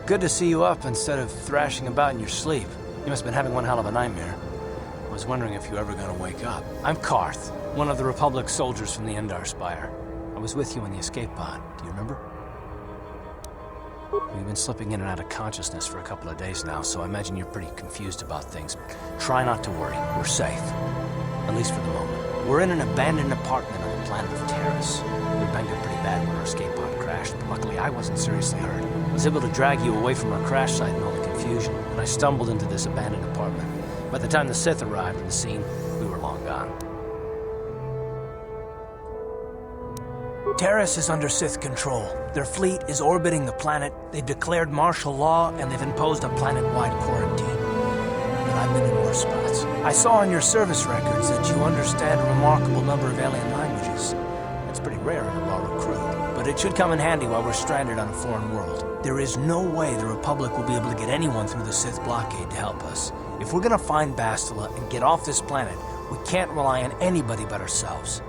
Good to see you up instead of thrashing about in your sleep. You must have been having one hell of a nightmare. I was wondering if you were ever gonna wake up. I'm Karth, one of the Republic soldiers from the Endar Spire. I was with you in the escape pod. Do you remember? We've been slipping in and out of consciousness for a couple of days now, so I imagine you're pretty confused about things. Try not to worry. We're safe. At least for the moment. We're in an abandoned apartment on the planet of Terrace. We banged it pretty bad when our escape pod crashed, but luckily I wasn't seriously hurt. I was able to drag you away from our crash site and all the confusion, and I stumbled into this abandoned apartment. By the time the Sith arrived on the scene, we were long gone. Terrace is under Sith control. Their fleet is orbiting the planet, they've declared martial law, and they've imposed a planet-wide quarantine. But I've been in worse spots. I saw on your service records that you understand a remarkable number of alien languages. That's pretty rare in a raw recruit, but it should come in handy while we're stranded on a foreign world. There is no way the Republic will be able to get anyone through the Sith blockade to help us. If we're gonna find Bastila and get off this planet, we can't rely on anybody but ourselves.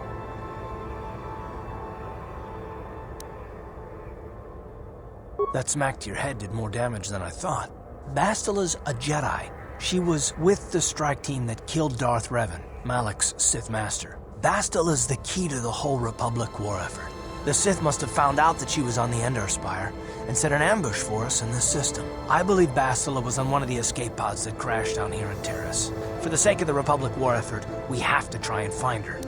That smack to your head did more damage than I thought. Bastila's a Jedi. She was with the strike team that killed Darth Revan, Malak's Sith master. Bastila's the key to the whole Republic war effort. The Sith must have found out that she was on the Endar Spire and set an ambush for us in this system. I believe Bastila was on one of the escape pods that crashed down here in Terrace. For the sake of the Republic war effort, we have to try and find her.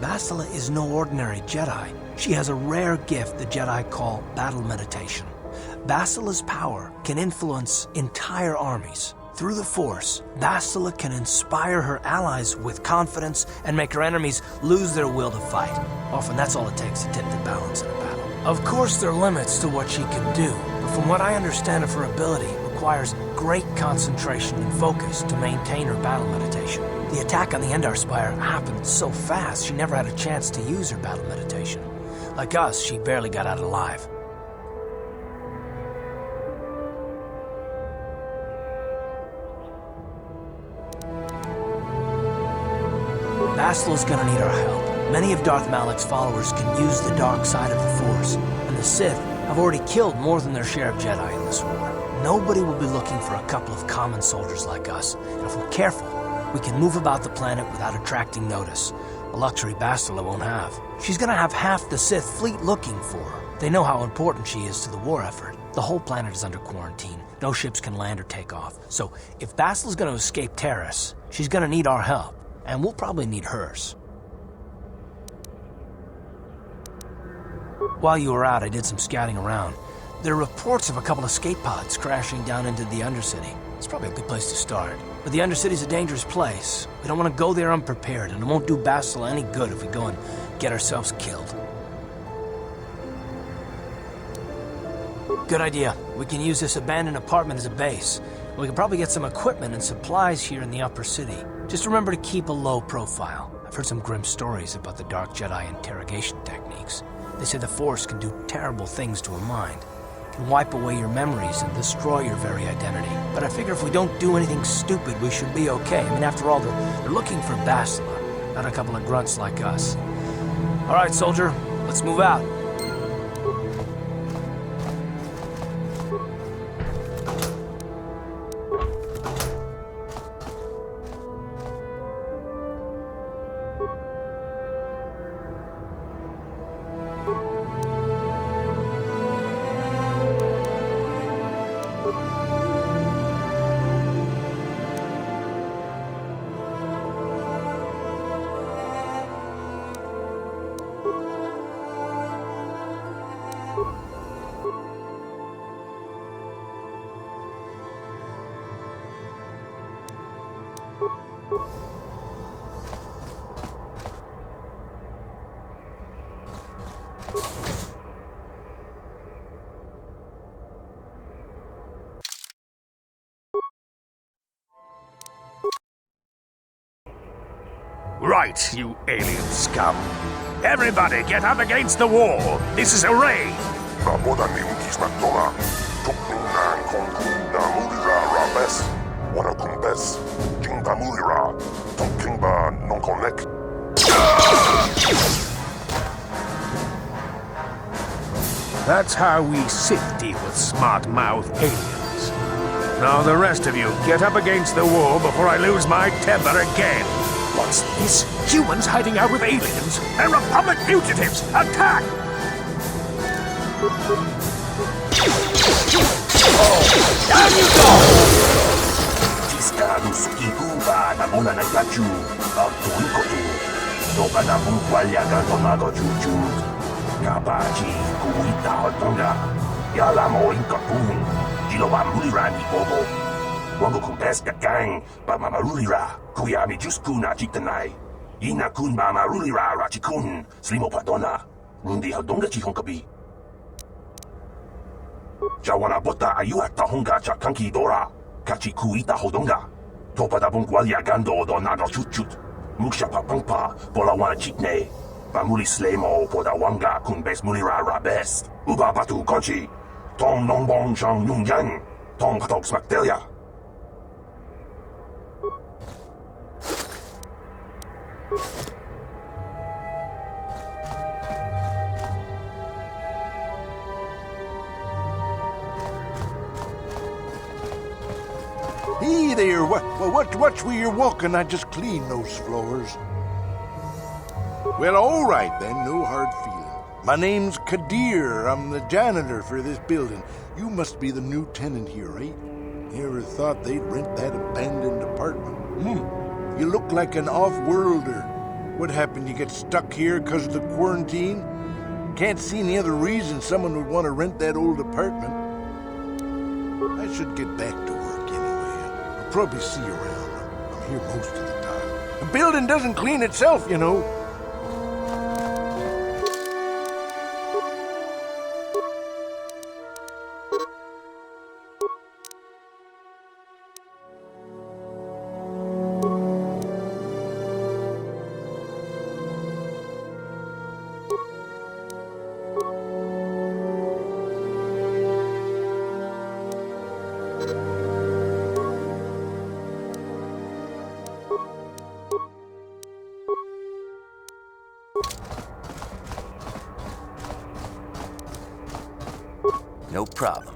Bastila is no ordinary Jedi. She has a rare gift the Jedi call battle meditation. Bastila's power can influence entire armies. Through the Force, Bastila can inspire her allies with confidence and make her enemies lose their will to fight. Often that's all it takes to tip the balance in a battle. Of course there are limits to what she can do, but from what I understand of her ability, it requires great concentration and focus to maintain her battle meditation. The attack on the Endar Spire happened so fast she never had a chance to use her battle meditation. Like us, she barely got out alive. Bastila's gonna need our help. Many of Darth Malak's followers can use the dark side of the Force, and the Sith have already killed more than their share of Jedi in this war. Nobody will be looking for a couple of common soldiers like us, and if we're careful, we can move about the planet without attracting notice, a luxury Bastila won't have. She's gonna have half the Sith fleet looking for her. They know how important she is to the war effort. The whole planet is under quarantine. No ships can land or take off. So if Bastila's gonna escape Terrace, she's gonna need our help, and we'll probably need hers. While you were out, I did some scouting around. There are reports of a couple of escape pods crashing down into the Undercity. It's probably a good place to start. But the Undercity's a dangerous place. We don't want to go there unprepared, and it won't do Bastila any good if we go and get ourselves killed. Good idea. We can use this abandoned apartment as a base. We can probably get some equipment and supplies here in the upper city. Just remember to keep a low profile. I've heard some grim stories about the Dark Jedi interrogation techniques. They say the Force can do terrible things to a mind. It can wipe away your memories and destroy your very identity. But I figure if we don't do anything stupid, we should be okay. I mean, after all, they're looking for Bastila, not a couple of grunts like us. All right, soldier, let's move out. Right, you alien scum. Everybody get up against the wall. This is a raid. That's how we deal with smart-mouth aliens. Now the rest of you, get up against the wall before I lose my temper again. What's this? Humans hiding out with aliens? They're Republic fugitives! Attack! Down you go! Ciscarus Kikuba na muna na kachu, Abdul Kotu, Toka na Mungwalya Gantomago Chuchu, Kabachi, Kuita Hotonga, Yala Moin Kapun, Jiloba Mulira ni Bobo, Wango Kumpeska Gang, Bama Marulira, Kuyami Juskuna Chitanai, Ina Kun Bama Rulira Rachikun, Slimo Padona, Rundi Hodonga Chihonkabi. Jawana bota ayua tahonga cha kanki dora, kachi kuita hodonga. Topa da bungwalia gando do nado chuchut. Muksha papangpa, bola wana chitne. Bamuli slemo poda wanga kun bes mulira rabes. Uba batu konchi. Tong nongbong shang yung yang. Tong patok smaktelia. Hey there, watch where you're walking. I just cleaned those floors. Well, all right then, no hard feeling. My name's Kadir. I'm the janitor for this building. You must be the new tenant here, right? Never thought they'd rent that abandoned apartment. You look like an off-worlder. What happened, you get stuck here because of the quarantine? Can't see any other reason someone would want to rent that old apartment. I should get back to work anyway. I'll probably see you around. I'm here most of the time. The building doesn't clean itself, you know. No problem.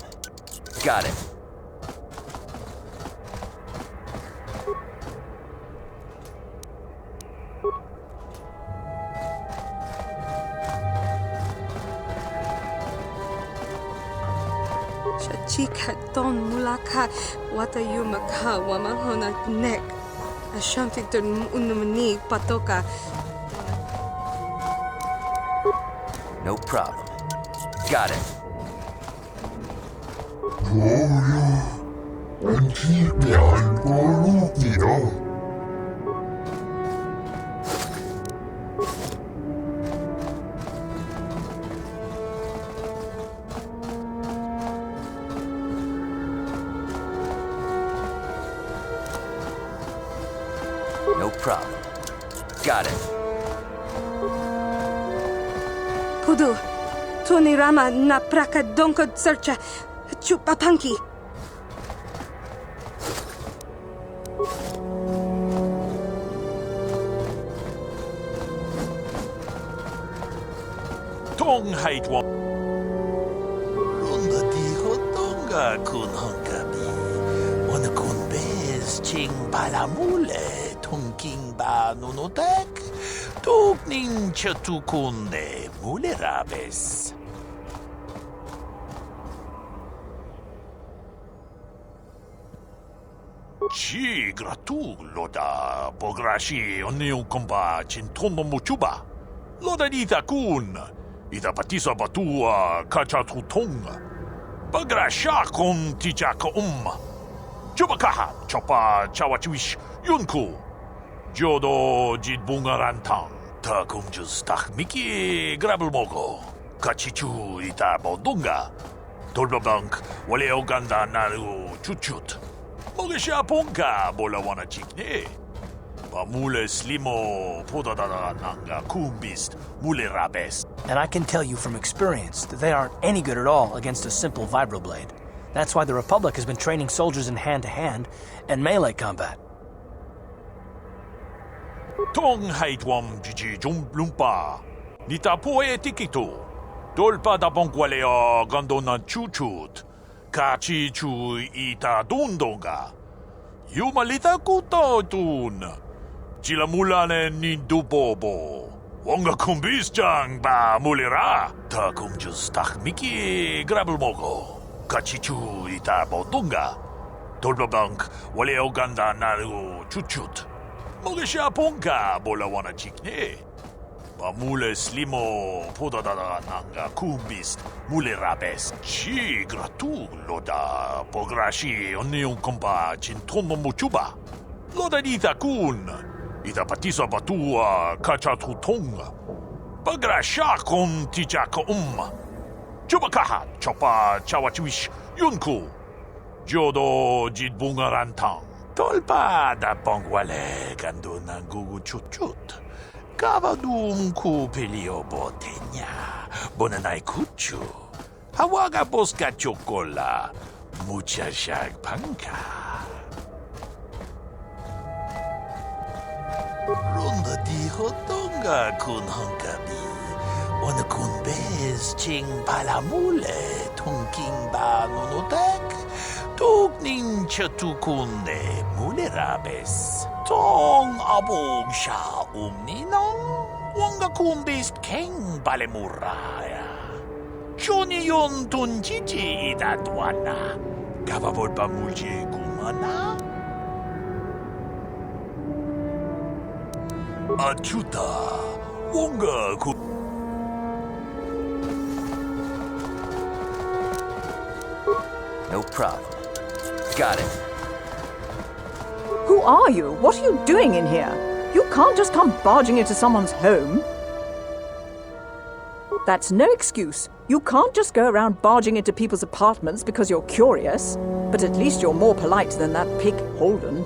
Got it. Chika don mulaka wata yumaka wamahona nek. Ashantington unumani patoka. No problem. Got it. No problem. Got it. Pudu, Tony Rama na praka donko searcha chupapanki. Tong hait wa. Runda di hotonga kun hongabi. Wana kun bez ching palamule. Tungking ba nunotek. Tuk nin chatukunde mule rabes. Ci gratu loda pograshi onion komba chintomo muchuba. Loda dita kun. Ida patisa batua kachatutonga. Bagrasha kon tijaka Chubakaha chopa chawachiwish yunku. Jodo jidbungarantang. Ta kumjus tak miki grabelmogo. Kachichu ita bodunga. Tolbablank wale oganda naru chuchut. Mogesha ponka bola wana chikne. Mule slimo podadada nanga kumbist mule rabes. And I can tell you from experience that they aren't any good at all against a simple vibroblade. That's why the Republic has been training soldiers in hand-to-hand and melee combat. Tong haitwam jiji jumblumpa. Nita poe tikito. Tolpa da bonkwaleo gandona chuchut. Kachi chu ita dundonga. Yumalita kuto tun. Chilamulane nindubobo. Wonga kumbisjang ba mulira. Ta kumjus tak miki grabelmogo. Kachi chu ita bodunga. Tolpa bank waleo ganda naru chuchut. Mogesha ponka bola wana chikne. Mule slimo podadada nanga kumbist mule rabes chi gratu loda pograshi onion kompa chintomo muchuba loda dita kun ita patisa batua kacha tutonga pagrasha kon tijaka chubakaha chopa chawachuish yunku jodo jidbungarantang tolpa da pongwale kanduna gugu chut Kavadum kupilio botenya, bonanai kuchu. Hawaga boska chocola, mucha shag panka. Ronda di hotonga kun honkabi. Wana kun bez ching palamule, tunking ba nonotek. Tugning chatukunde mule rabes. Tong abog siya ninong wanga kumbist keng balemuraya. Johnny yon tunjiji idatwana. Gavavol pa mulje kumana? Achuta wanga ku... No problem. Got it. Who are you? What are you doing in here? You can't just come barging into someone's home. That's no excuse. You can't just go around barging into people's apartments because you're curious. But at least you're more polite than that pig Holden.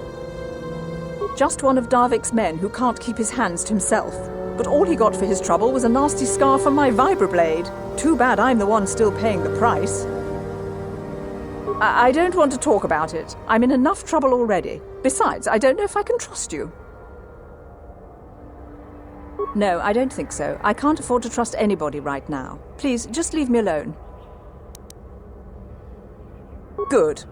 Just one of Darvik's men who can't keep his hands to himself. But all he got for his trouble was a nasty scar from my vibroblade. Too bad I'm the one still paying the price. I don't want to talk about it. I'm in enough trouble already. Besides, I don't know if I can trust you. No, I don't think so. I can't afford to trust anybody right now. Please, just leave me alone. Good.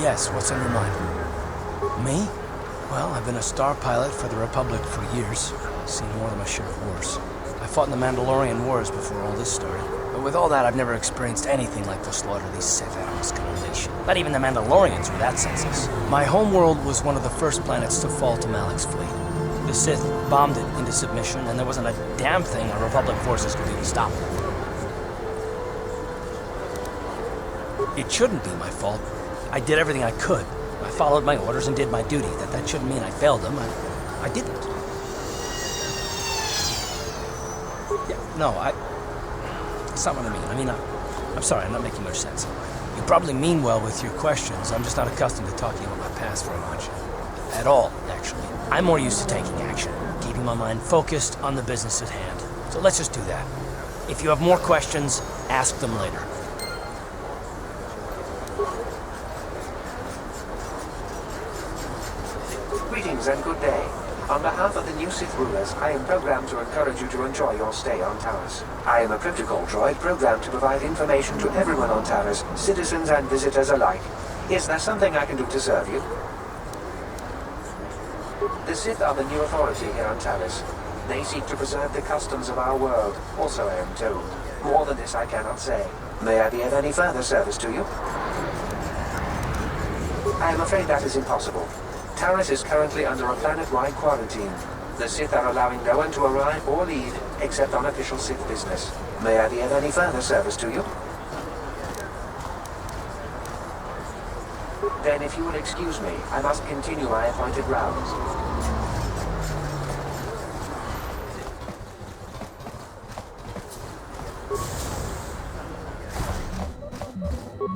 Yes, what's on your mind? Me? Well, I've been a star pilot for the Republic for years. Seen more than my share of wars. I fought in the Mandalorian Wars before all this started. But with all that, I've never experienced anything like the slaughter these Sith animals can unleash. Not even the Mandalorians were that senseless. My homeworld was one of the first planets to fall to Malik's fleet. The Sith bombed it into submission, and there wasn't a damn thing our Republic forces could do to stop them. It shouldn't be my fault. I did everything I could. I followed my orders and did my duty. That shouldn't mean I failed them. I didn't. Yeah, no, that's not what I mean. I'm sorry, I'm not making much sense. You probably mean well with your questions. I'm just not accustomed to talking about my past very much. At all, actually. I'm more used to taking action, keeping my mind focused on the business at hand. So let's just do that. If you have more questions, ask them later. Greetings and good day. On behalf of the new Sith rulers, I am programmed to encourage you to enjoy your stay on Taris. I am a protocol droid programmed to provide information to everyone on Taris, citizens and visitors alike. Is there something I can do to serve you? The Sith are the new authority here on Taris. They seek to preserve the customs of our world, also I am told. More than this I cannot say. May I be of any further service to you? I am afraid that is impossible. Taris is currently under a planet-wide quarantine. The Sith are allowing no one to arrive or leave except on official Sith business. May I be of any further service to you? Then if you will excuse me, I must continue my appointed rounds.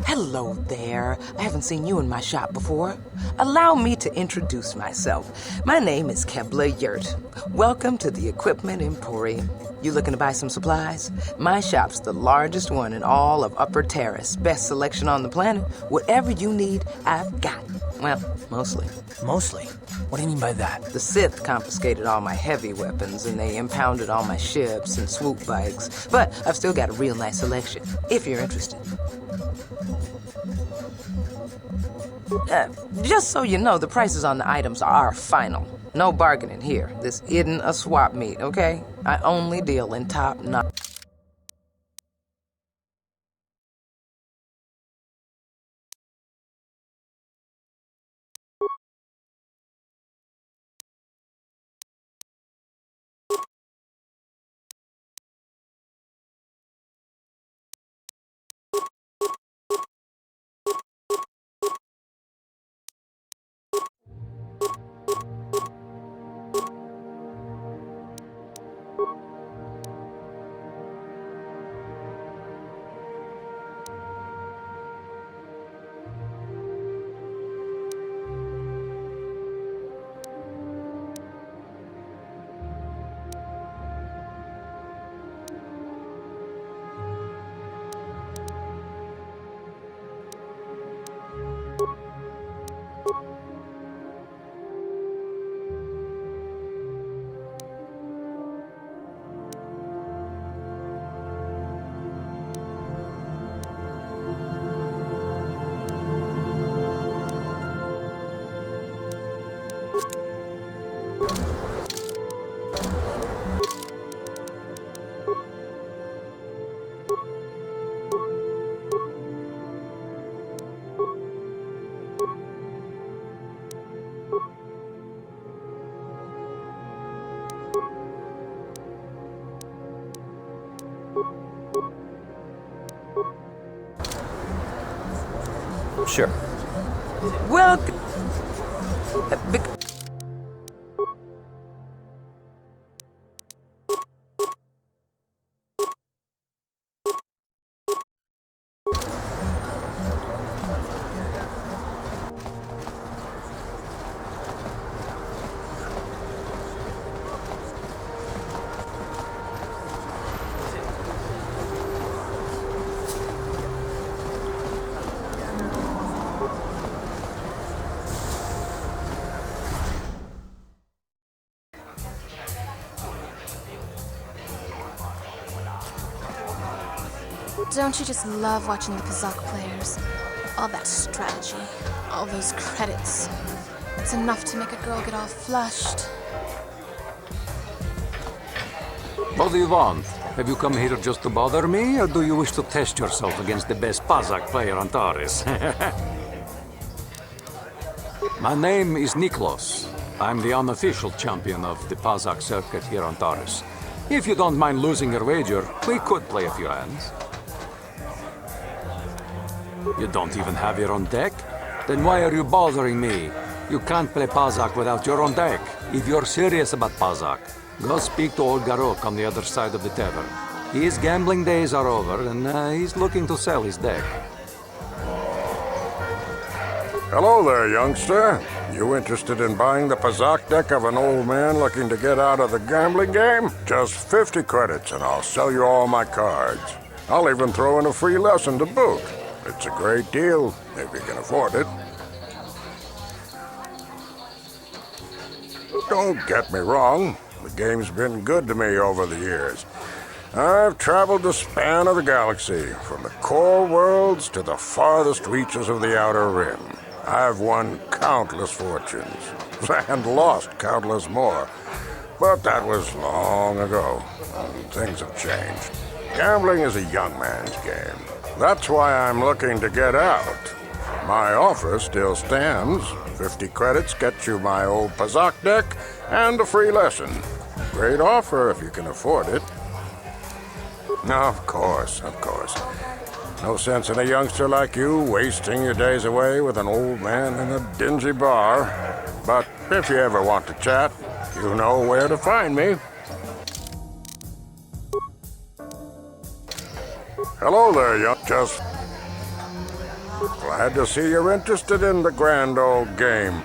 Hello there. I haven't seen you in my shop before. Allow me to introduce myself. My name is Kebla Yurt. Welcome to the Equipment Emporium. You looking to buy some supplies? My shop's the largest one in all of Upper Terrace. Best selection on the planet. Whatever you need, I've got. Well, mostly. Mostly? What do you mean by that? The Sith confiscated all my heavy weapons, and they impounded all my ships and swoop bikes. But I've still got a real nice selection, if you're interested. Just so you know, the prices on the items are final. No bargaining here. This isn't a swap meet, okay? I only deal in top-notch. Sure. Well, Don't you just love watching the Kazakh players? All that strategy, all those credits. It's enough to make a girl get all flushed. What do you want? Have you come here just to bother me, or do you wish to test yourself against the best Kazakh player on Taris? My name is Niklos. I'm the unofficial champion of the Kazakh circuit here on Taris. If you don't mind losing your wager, we could play a few hands. You don't even have your own deck? Then why are you bothering me? You can't play Kazakh without your own deck. If you're serious about Kazakh, go speak to old Garok on the other side of the tavern. His gambling days are over, and he's looking to sell his deck. Hello there, youngster. You interested in buying the Kazakh deck of an old man looking to get out of the gambling game? Just 50 credits and I'll sell you all my cards. I'll even throw in a free lesson to boot. It's a great deal, if you can afford it. Don't get me wrong. The game's been good to me over the years. I've traveled the span of the galaxy, from the core worlds to the farthest reaches of the Outer Rim. I've won countless fortunes, and lost countless more. But that was long ago, and things have changed. Gambling is a young man's game. That's why I'm looking to get out. My offer still stands. 50 credits gets you my old Kazakh deck and a free lesson. Great offer if you can afford it. Of course, of course. No sense in a youngster like you wasting your days away with an old man in a dingy bar. But if you ever want to chat, you know where to find me. Hello there, young just. Glad to see you're interested in the grand old game.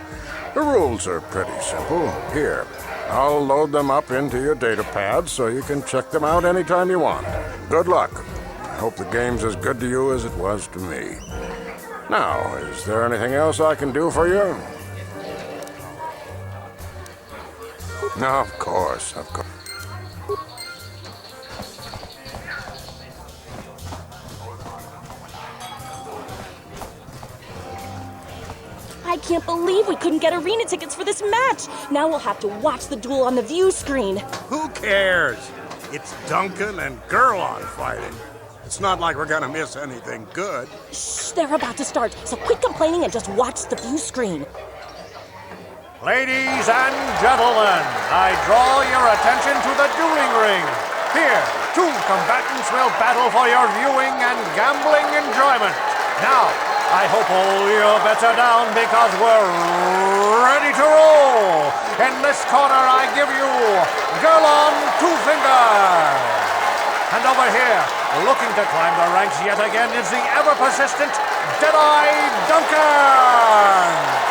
The rules are pretty simple. Here, I'll load them up into your data pad so you can check them out anytime you want. Good luck. I hope the game's as good to you as it was to me. Now, is there anything else I can do for you? No, of course, of course. I can't believe we couldn't get arena tickets for this match. Now we'll have to watch the duel on the view screen. Who cares? It's Duncan and Gerlon fighting. It's not like we're gonna miss anything good. Shh, they're about to start, so quit complaining and just watch the view screen. Ladies and gentlemen, I draw your attention to the dueling ring. Here, two combatants will battle for your viewing and gambling enjoyment. Now, I hope all your bets are down because we're ready to roll. In this corner, I give you Gerlon Two Fingers. And over here, looking to climb the ranks yet again, is the ever-persistent Jedi Duncan.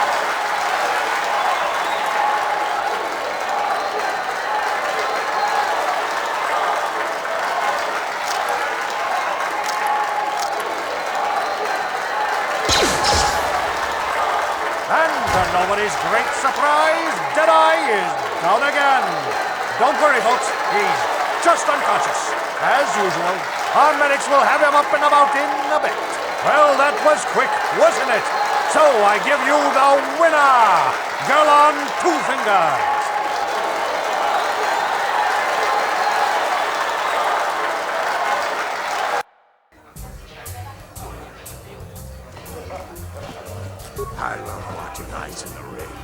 Nobody's great surprise, Jedi is down again. Don't worry, folks. He's just unconscious. As usual, our medics will have him up and about in a bit. Well, that was quick, wasn't it? So I give you the winner, Gerlon Two Fingers. I love watching ice in the ring.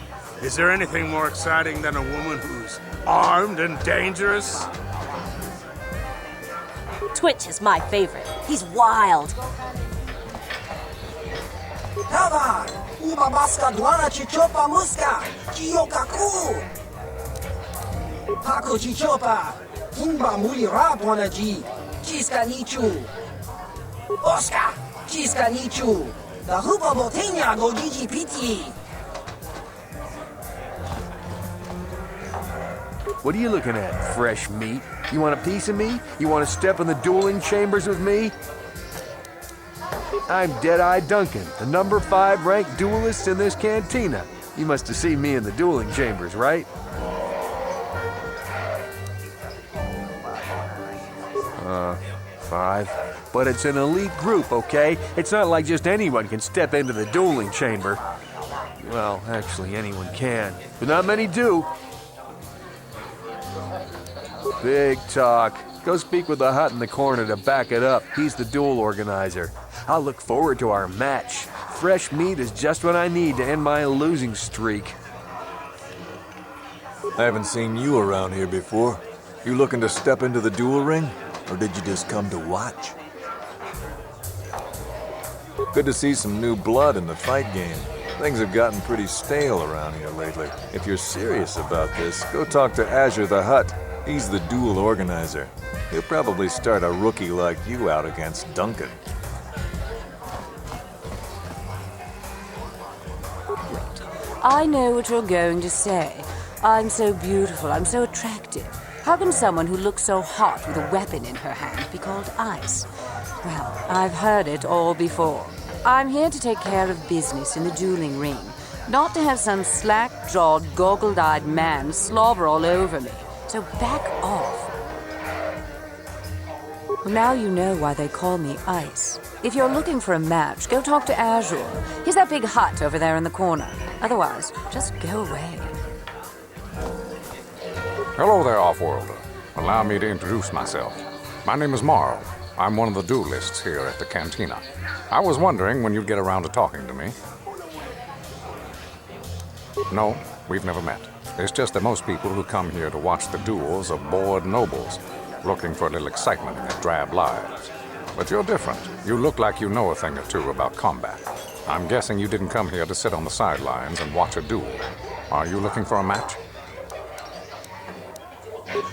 Is there anything more exciting than a woman who's armed and dangerous? Twitch is my favorite. He's wild. Tava, uma maska dwana chichopa muska, kiyokaku. Haku chichopa, himba muli rabwana ji, chiska nichu. Oscar, chiska nichu. The hoopa botenya go gigi piti. What are you looking at, fresh meat? You want a piece of me? You want to step in the dueling chambers with me? I'm Dead-Eye Duncan, the number 5 ranked duelist in this cantina. You must have seen me in the dueling chambers, right? 5. But it's an elite group, okay? It's not like just anyone can step into the dueling chamber. Well, actually, anyone can, but not many do. Big talk. Go speak with the hut in the corner to back it up. He's the duel organizer. I'll look forward to our match. Fresh meat is just what I need to end my losing streak. I haven't seen you around here before. You looking to step into the duel ring? Or did you just come to watch? Good to see some new blood in the fight game. Things have gotten pretty stale around here lately. If you're serious about this, go talk to Azure the Hutt. He's the duel organizer. He'll probably start a rookie like you out against Duncan. I know what you're going to say. I'm so beautiful, I'm so attractive. How can someone who looks so hot with a weapon in her hand be called ice? Well, I've heard it all before. I'm here to take care of business in the dueling ring, not to have some slack-jawed, goggled-eyed man slobber all over me. So back off. Well, now you know why they call me Ice. If you're looking for a match, go talk to Azure. He's that big hut over there in the corner. Otherwise, just go away. Hello there, Offworlder. Allow me to introduce myself. My name is Marl. I'm one of the duelists here at the cantina. I was wondering when you'd get around to talking to me. No, we've never met. It's just that most people who come here to watch the duels are bored nobles, looking for a little excitement in their drab lives. but you're different. You look like you know a thing or two about combat. I'm guessing you didn't come here to sit on the sidelines and watch a duel. Are you looking for a match?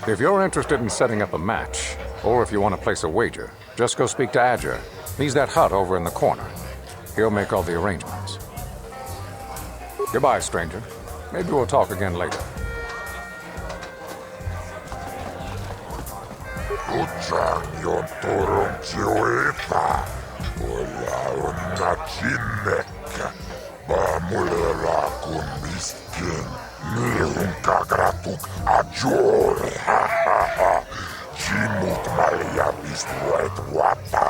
If you're interested in setting up a match, or if you want to place a wager, just go speak to Adger. He's that hut over in the corner. He'll make all the arrangements. Goodbye, stranger. Maybe we'll talk again later. Kutsang turun siuita. Mulla on chinnekkä. Mulla kun miskin. Niilun kakratuk ajore. Chimut malja pistuet wata.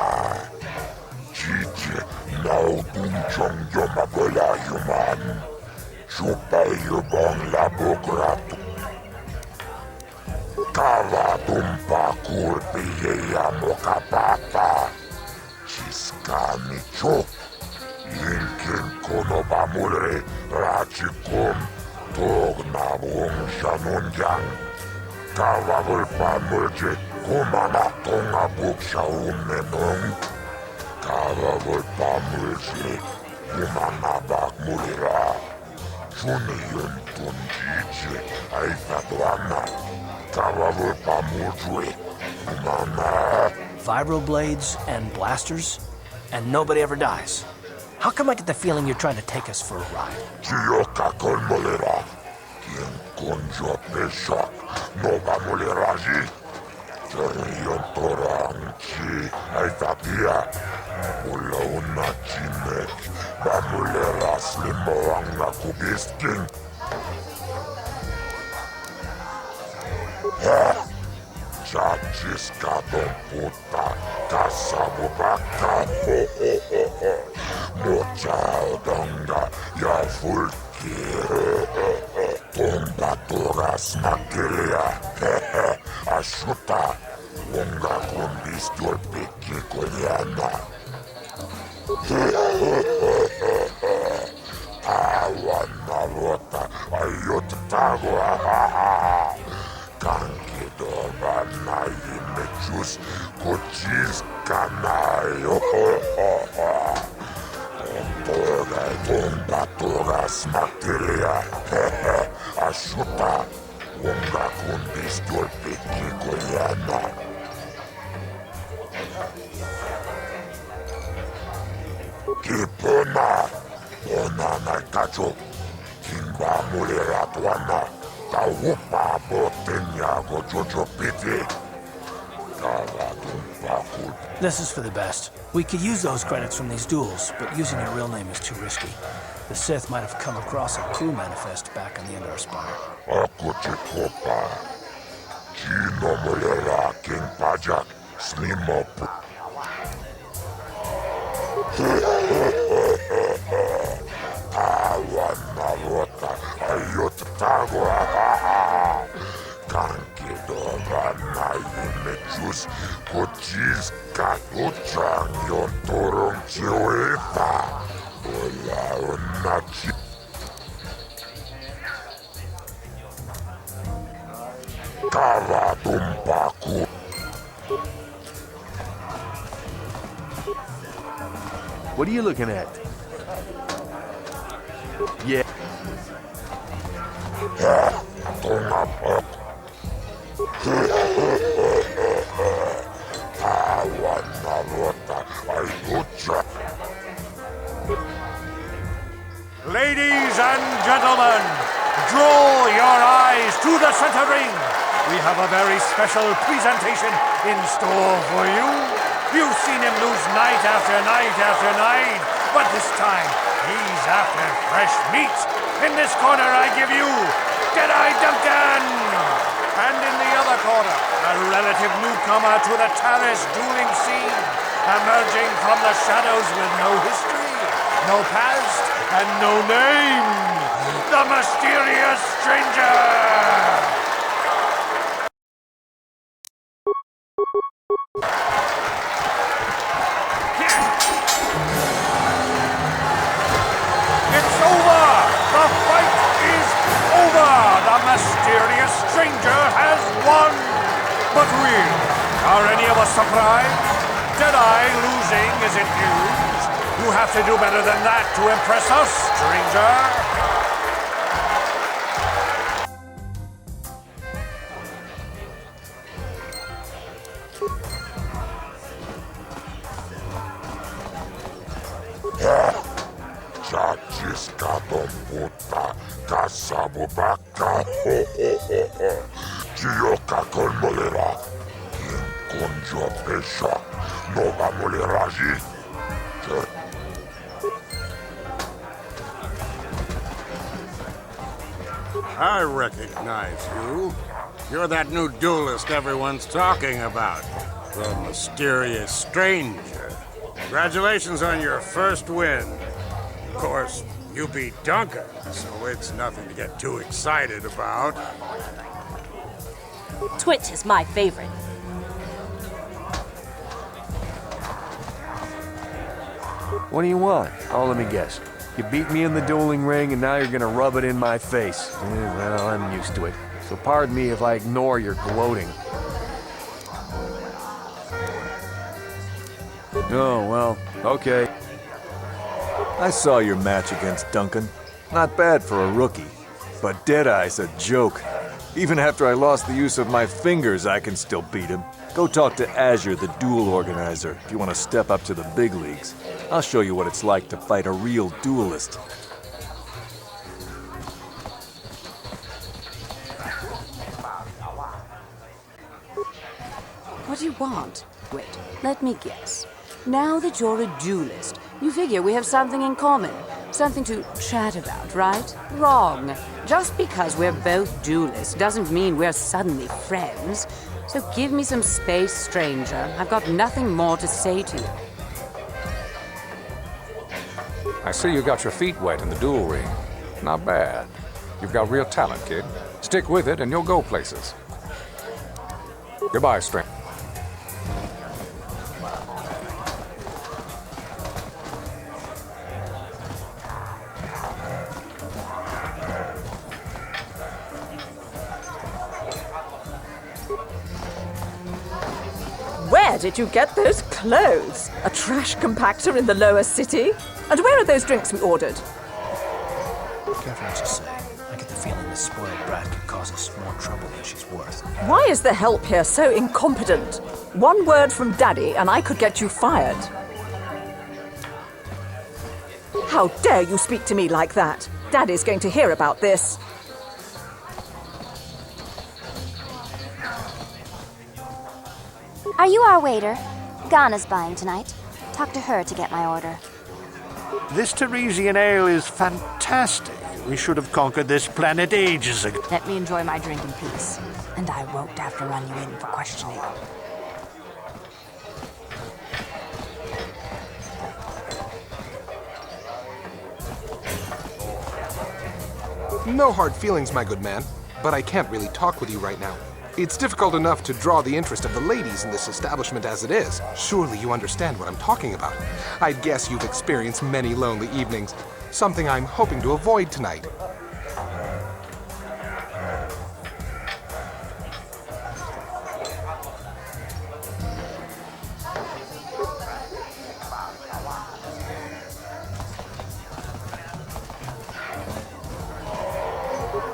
Chiche nautun chong joma belajuman. Chupayubong labogratu. Kavatumpa kurpiye ja mokapata. Chiskani chok. Inkin konoba mulre rachikum. Tognavung shanunjang. Kavavulpa mulje kumana tonga buksha ummenung. Kavavulpa mulje kumana bak mulira. Juniyun tunjije aifatuana. Kavavulpa mulje kumana. Vibroblades and blasters, and nobody ever dies. How come I get the feeling you're trying to take us for a ride? Chioka con molera. Quien conjo peshak. Nova moleraji. Terion torang chi. Aitatia. Mula una chinek. Ba molera slimoanga kubisking. Chachiska don puta. Kasabubaka. Mochao donga. Ya fulki. Tomba toras makilia. Ashuta. Wonga kumbis piki kolyana. Awana lota. Ayot tago. Kanki doba na imechus. Kuchis kanayo. Tomba toras makilia. Ashuta. Wonga kumbis piki kolyana. Kipona. Ona na kacho. Kimba mulera tuana. Kaupa botenya go jojo piti. This is for the best. We could use those credits from these duels, but using your real name is too risky. The Sith might have come across a crew manifest back on the Endar Spire. Ako chikopa. Chino mulera king pajak. Slimo pu. Awana rota. Ayot tago. Kanki doba na imechus. Kuchis katuchang yon turung chiwita. Ola unachi. Kava tumpaku. What are you looking at? Yeah. Ladies and gentlemen, draw your eyes to the center ring. We have a very special presentation in store for you. You've seen him lose night after night after night, but this time he's after fresh meat. In this corner I give you Jedi Duncan! And in the other corner, a relative newcomer to the Taris dueling scene, emerging from the shadows with no history, no past, and no name, the mysterious stranger! It's over! The fight is over! The mysterious stranger has won! But we, are any of us surprised? Jedi losing isn't news. You have to do better than that to impress us, stranger. Chachiska domputa kasabubaka Chioka con molera Quien conjo pesha Nova moleraji I recognize you. You're that new duelist everyone's talking about. The mysterious stranger. Congratulations on your first win. Of course, you beat Duncan, so it's nothing to get too excited about. Twitch is my favorite. What do you want? Oh, let me guess. You beat me in the dueling ring, and now you're gonna rub it in my face. Well, I'm used to it. So pardon me if I ignore your gloating. Oh, well, okay. I saw your match against Duncan. Not bad for a rookie. But Deadeye's a joke. Even after I lost the use of my fingers, I can still beat him. Go talk to Azure, the duel organizer, if you want to step up to the big leagues. I'll show you what it's like to fight a real duelist. What do you want? Wait, let me guess. Now that you're a duelist, you figure we have something in common. Something to chat about, right? Wrong. Just because we're both duelists doesn't mean we're suddenly friends. So give me some space, stranger. I've got nothing more to say to you. I see you got your feet wet in the duel ring. Not bad. You've got real talent, kid. Stick with it and you'll go places. Goodbye, stranger. Where did you get those clothes? A trash compactor in the lower city? And where are those drinks we ordered? Careful what you say. I get the feeling this spoiled brat could cause us more trouble than she's worth. Why is the help here so incompetent? One word from Daddy and I could get you fired. How dare you speak to me like that? Daddy's going to hear about this. Are you our waiter? Ghana's buying tonight. Talk to her to get my order. This Teresian ale is fantastic. We should have conquered this planet ages ago. Let me enjoy my drink in peace. And I won't have to run you in for questioning. No hard feelings, my good man. But I can't really talk with you right now. It's difficult enough to draw the interest of the ladies in this establishment as it is. Surely you understand what I'm talking about. I'd guess you've experienced many lonely evenings. Something I'm hoping to avoid tonight.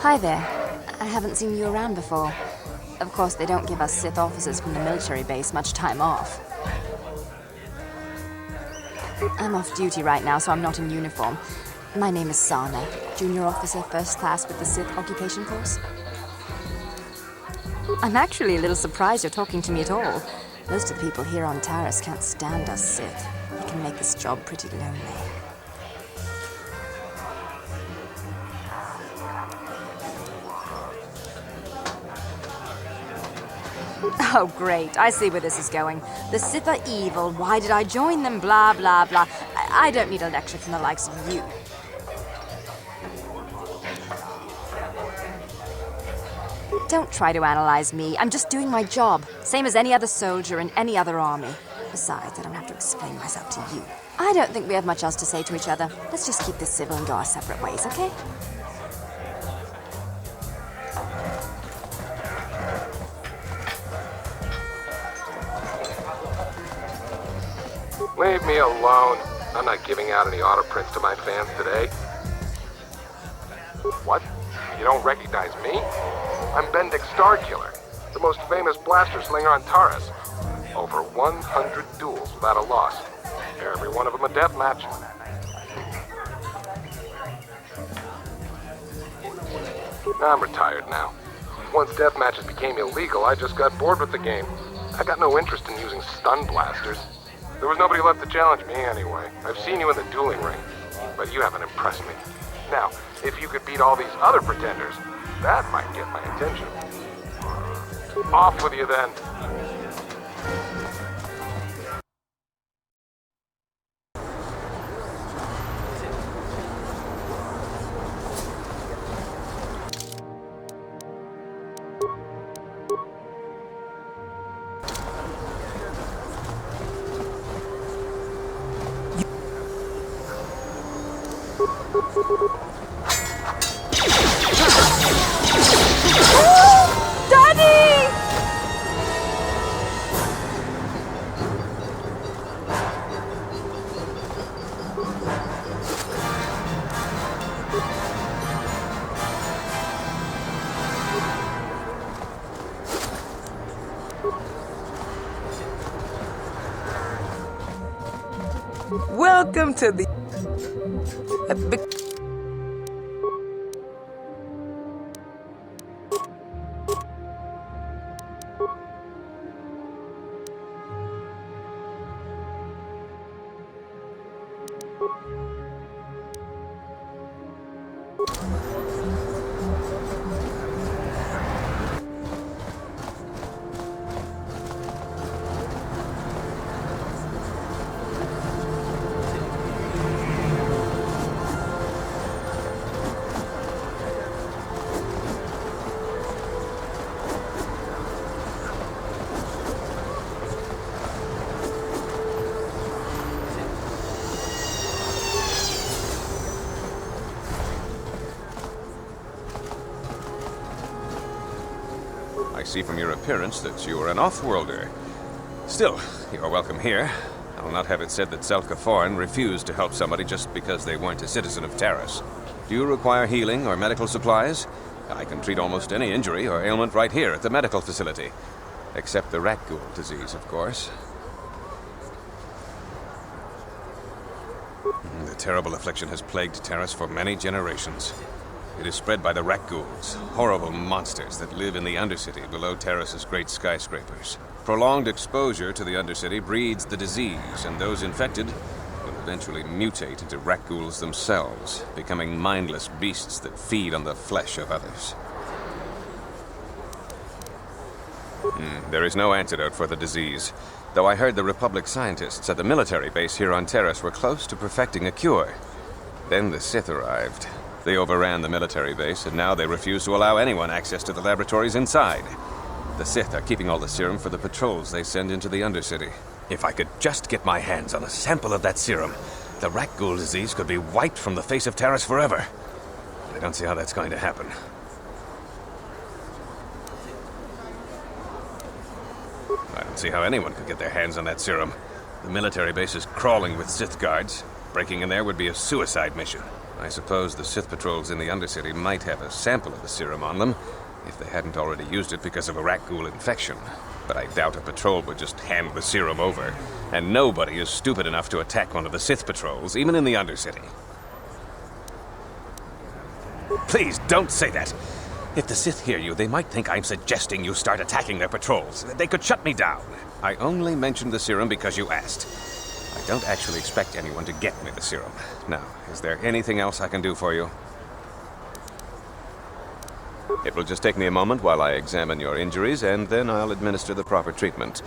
Hi there. I haven't seen you around before. Of course, they don't give us Sith officers from the military base much time off. I'm off duty right now, so I'm not in uniform. My name is Sana, junior officer, first class with the Sith occupation force. I'm actually a little surprised you're talking to me at all. Most of the people here on Taris can't stand us Sith. It can make this job pretty lonely. Oh, great. I see where this is going. The Sith are evil. Why did I join them? Blah, blah, blah. I don't need a lecture from the likes of you. Don't try to analyze me. I'm just doing my job. Same as any other soldier in any other army. Besides, I don't have to explain myself to you. I don't think we have much else to say to each other. Let's just keep this civil and go our separate ways, okay? Leave me alone. I'm not giving out any auto prints to my fans today. What? You don't recognize me? I'm Bendick Starkiller, the most famous blaster slinger on Taurus. Over 100 duels without a loss. Every one of them a death match. I'm retired now. Once death matches became illegal, I just got bored with the game. I got no interest in using stun blasters. There was nobody left to challenge me anyway. I've seen you in the dueling ring, but you haven't impressed me. Now, if you could beat all these other pretenders, that might get my attention. Off with you then. Welcome to the... I see from your appearance that you are an off-worlder. Still, you are welcome here. I will not have it said that Selkaforan refused to help somebody just because they weren't a citizen of Taris. Do you require healing or medical supplies? I can treat almost any injury or ailment right here at the medical facility. Except the rat ghoul disease, of course. The terrible affliction has plagued Taris for many generations. It is spread by the rat ghouls, horrible monsters that live in the Undercity below Taris's great skyscrapers. Prolonged exposure to the Undercity breeds the disease, and those infected will eventually mutate into rat ghouls themselves, becoming mindless beasts that feed on the flesh of others. There is no antidote for the disease, though I heard the Republic scientists at the military base here on Taris were close to perfecting a cure. Then the Sith arrived. They overran the military base, and now they refuse to allow anyone access to the laboratories inside. The Sith are keeping all the serum for the patrols they send into the Undercity. If I could just get my hands on a sample of that serum, the rat ghoul disease could be wiped from the face of Taris forever. But I don't see how that's going to happen. I don't see how anyone could get their hands on that serum. The military base is crawling with Sith guards. Breaking in there would be a suicide mission. I suppose the Sith patrols in the Undercity might have a sample of the serum on them, if they hadn't already used it because of a rat ghoul infection. But I doubt a patrol would just hand the serum over. And nobody is stupid enough to attack one of the Sith patrols, even in the Undercity. Please, don't say that. If the Sith hear you, they might think I'm suggesting you start attacking their patrols. They could shut me down. I only mentioned the serum because you asked. I don't actually expect anyone to get me the serum. Now, is there anything else I can do for you? It will just take me a moment while I examine your injuries, and then I'll administer the proper treatment.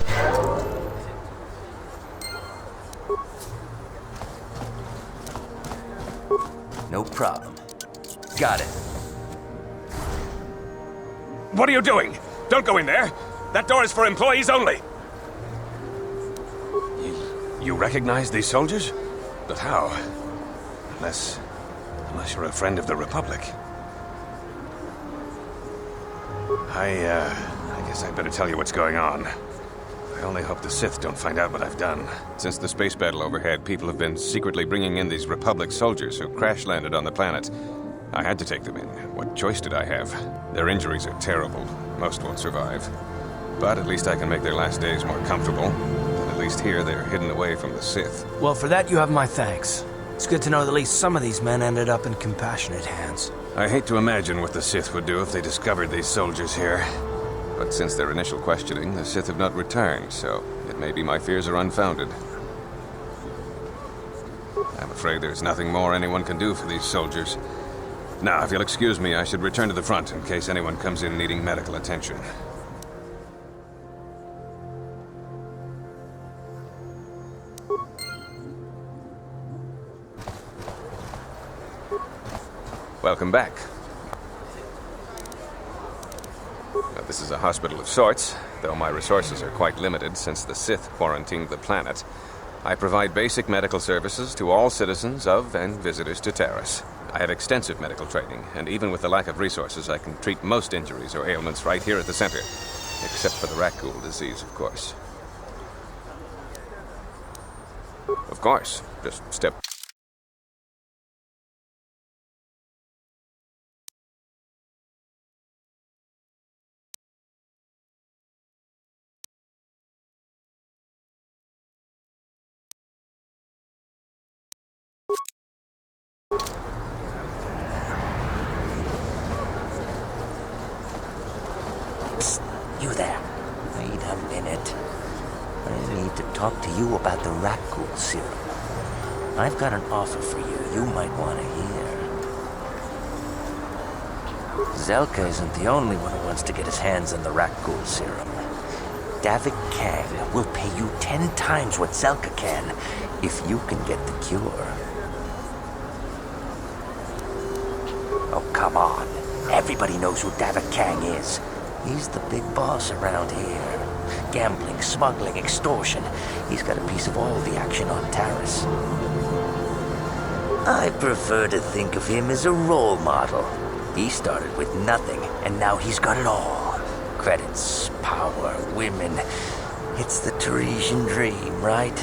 No problem. Got it. What are you doing? Don't go in there! That door is for employees only! You recognize these soldiers? But how? Unless you're a friend of the Republic. I guess I'd better tell you what's going on. I only hope the Sith don't find out what I've done. Since the space battle overhead, people have been secretly bringing in these Republic soldiers who crash-landed on the planet. I had to take them in. What choice did I have? Their injuries are terrible. Most won't survive. But at least I can make their last days more comfortable. And at least here they're hidden away from the Sith. Well, for that you have my thanks. It's good to know that at least some of these men ended up in compassionate hands. I hate to imagine what the Sith would do if they discovered these soldiers here. But since their initial questioning, the Sith have not returned, so it may be my fears are unfounded. I'm afraid there's nothing more anyone can do for these soldiers. Now, if you'll excuse me, I should return to the front in case anyone comes in needing medical attention. Welcome back. Now, this is a hospital of sorts, though my resources are quite limited since the Sith quarantined the planet. I provide basic medical services to all citizens of and visitors to Taris. I have extensive medical training, and even with the lack of resources, I can treat most injuries or ailments right here at the center. Except for the rat ghoul disease, of course. Of course. Just step... You there. Wait a minute. I need to talk to you about the rat ghoul serum. I've got an offer for you might want to hear. Zelka isn't the only one who wants to get his hands on the rat ghoul serum. Davik Kang will pay you 10 times what Zelka can if you can get the cure. Oh, come on. Everybody knows who Davik Kang is. He's the big boss around here. Gambling, smuggling, extortion. He's got a piece of all the action on Taris. I prefer to think of him as a role model. He started with nothing, and now he's got it all. Credits, power, women. It's the Tarisian dream, right?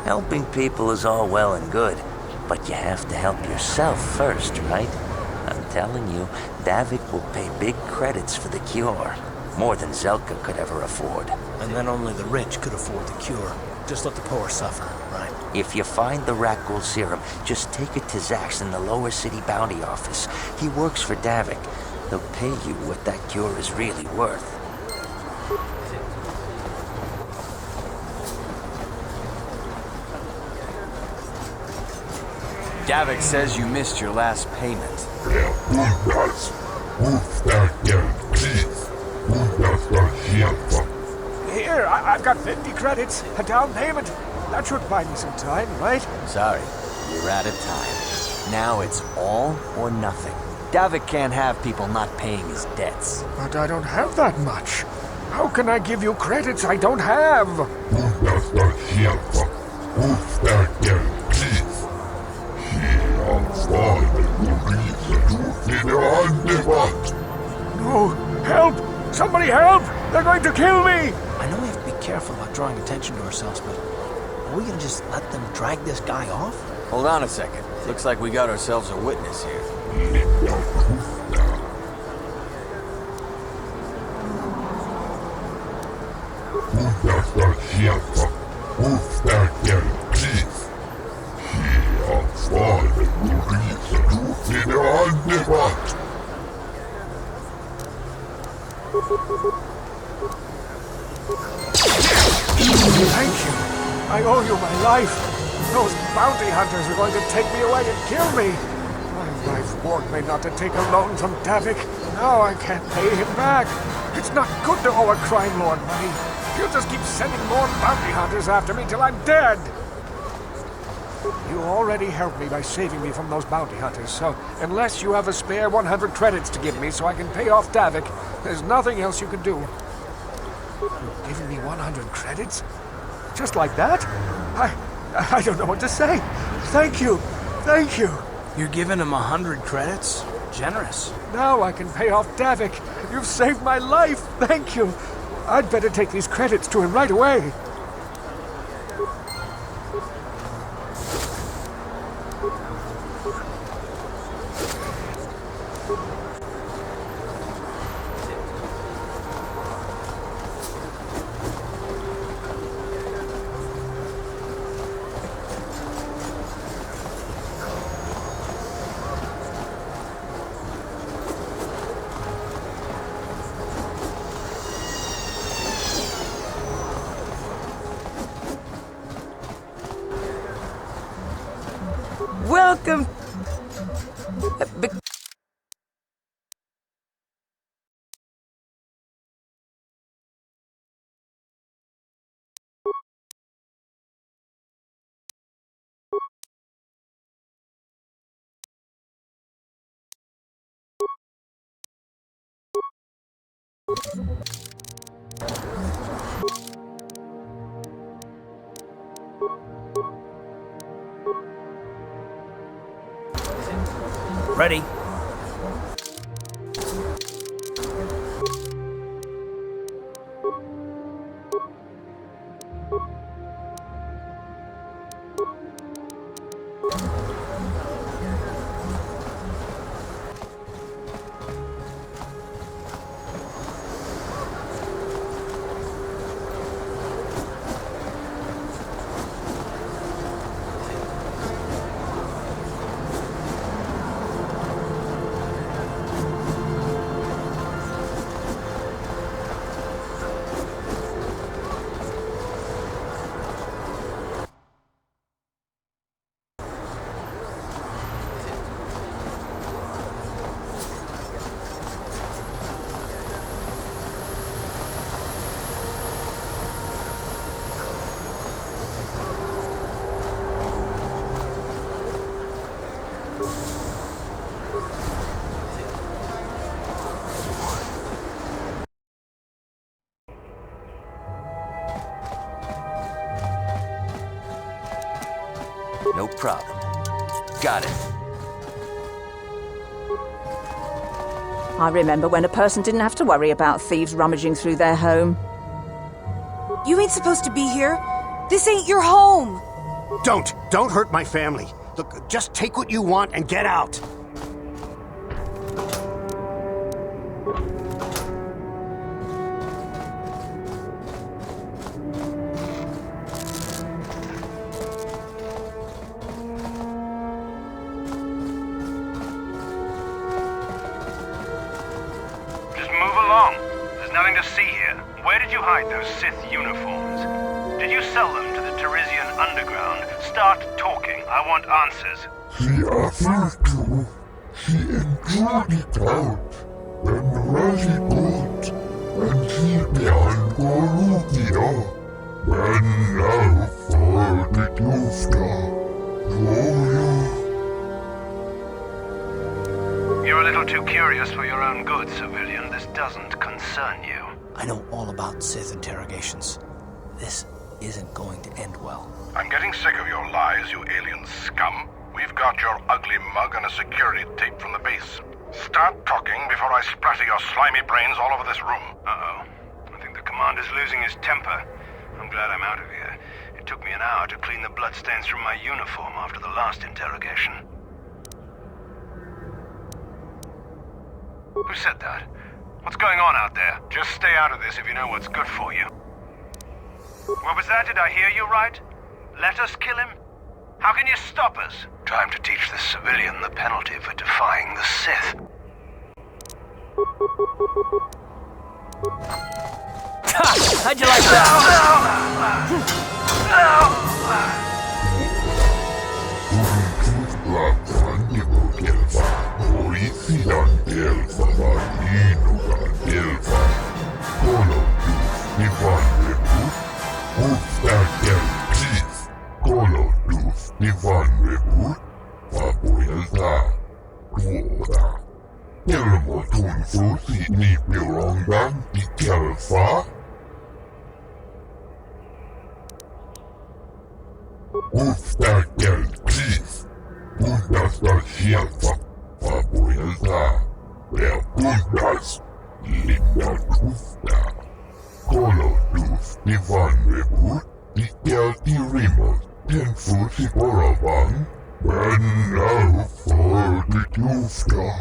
Helping people is all well and good, but you have to help yourself first, right? I'm telling you, Davik will pay big credits for the cure. More than Zelka could ever afford. And then only the rich could afford the cure. Just let the poor suffer, right? If you find the rat ghoul serum, just take it to Zax in the lower city bounty office. He works for Davik. He'll pay you what that cure is really worth. Davik says you missed your last payment. Here, I've got 50 credits, a down payment. That should buy me some time, right? Sorry, you're out of time. Now it's all or nothing. Davik can't have people not paying his debts. But I don't have that much. How can I give you credits I don't have? No! Help! Somebody help! They're going to kill me! I know we have to be careful about drawing attention to ourselves, but are we gonna just let them drag this guy off? Hold on a second. Looks like we got ourselves a witness here. Thank you. I owe you my life. Those bounty hunters are going to take me away and kill me. My life warned me not to take a loan from Davik. Now I can't pay him back. It's not good to owe a crime lord money. He'll just keep sending more bounty hunters after me till I'm dead. You already helped me by saving me from those bounty hunters, so unless you have a spare 100 credits to give me so I can pay off Davik, there's nothing else you can do. You've given me 100 credits? Just like that? I don't know what to say. Thank you. Thank you. You're giving him 100 credits? Generous. Now I can pay off Davik. You've saved my life. Thank you. I'd better take these credits to him right away. Welcome. Ready? No problem. Got it. I remember when a person didn't have to worry about thieves rummaging through their home. You ain't supposed to be here. This ain't your home. Don't hurt my family. Look, just take what you want and get out. Nothing to see here. Where did you hide those Sith uniforms? Did you sell them to the Teresian underground? Start talking. I want answers. She offered to. She enjoyed it out. And really good. And she began Gorukia. And now for the Dufta. You're a little too curious for your own good, civilian. This doesn't concern you. I know all about Sith interrogations. This isn't going to end well. I'm getting sick of your lies, you alien scum. We've got your ugly mug and a security tape from the base. Start talking before I splatter your slimy brains all over this room. Uh-oh. I think the commander's losing his temper. I'm glad I'm out of here. It took me an hour to clean the bloodstains from my uniform after the last interrogation. Who said that? What's going on out there? Just stay out of this if you know what's good for you. What was that? Did I hear you right? Let us kill him? How can you stop us? Time to teach this civilian the penalty for defying the Sith. How'd you like that? Punasta sieltä vapuilta. Puntas linna tufta. Kolotusti vanhemmuut pitkälti rimot. Den fusi poravan. When now for the tufta.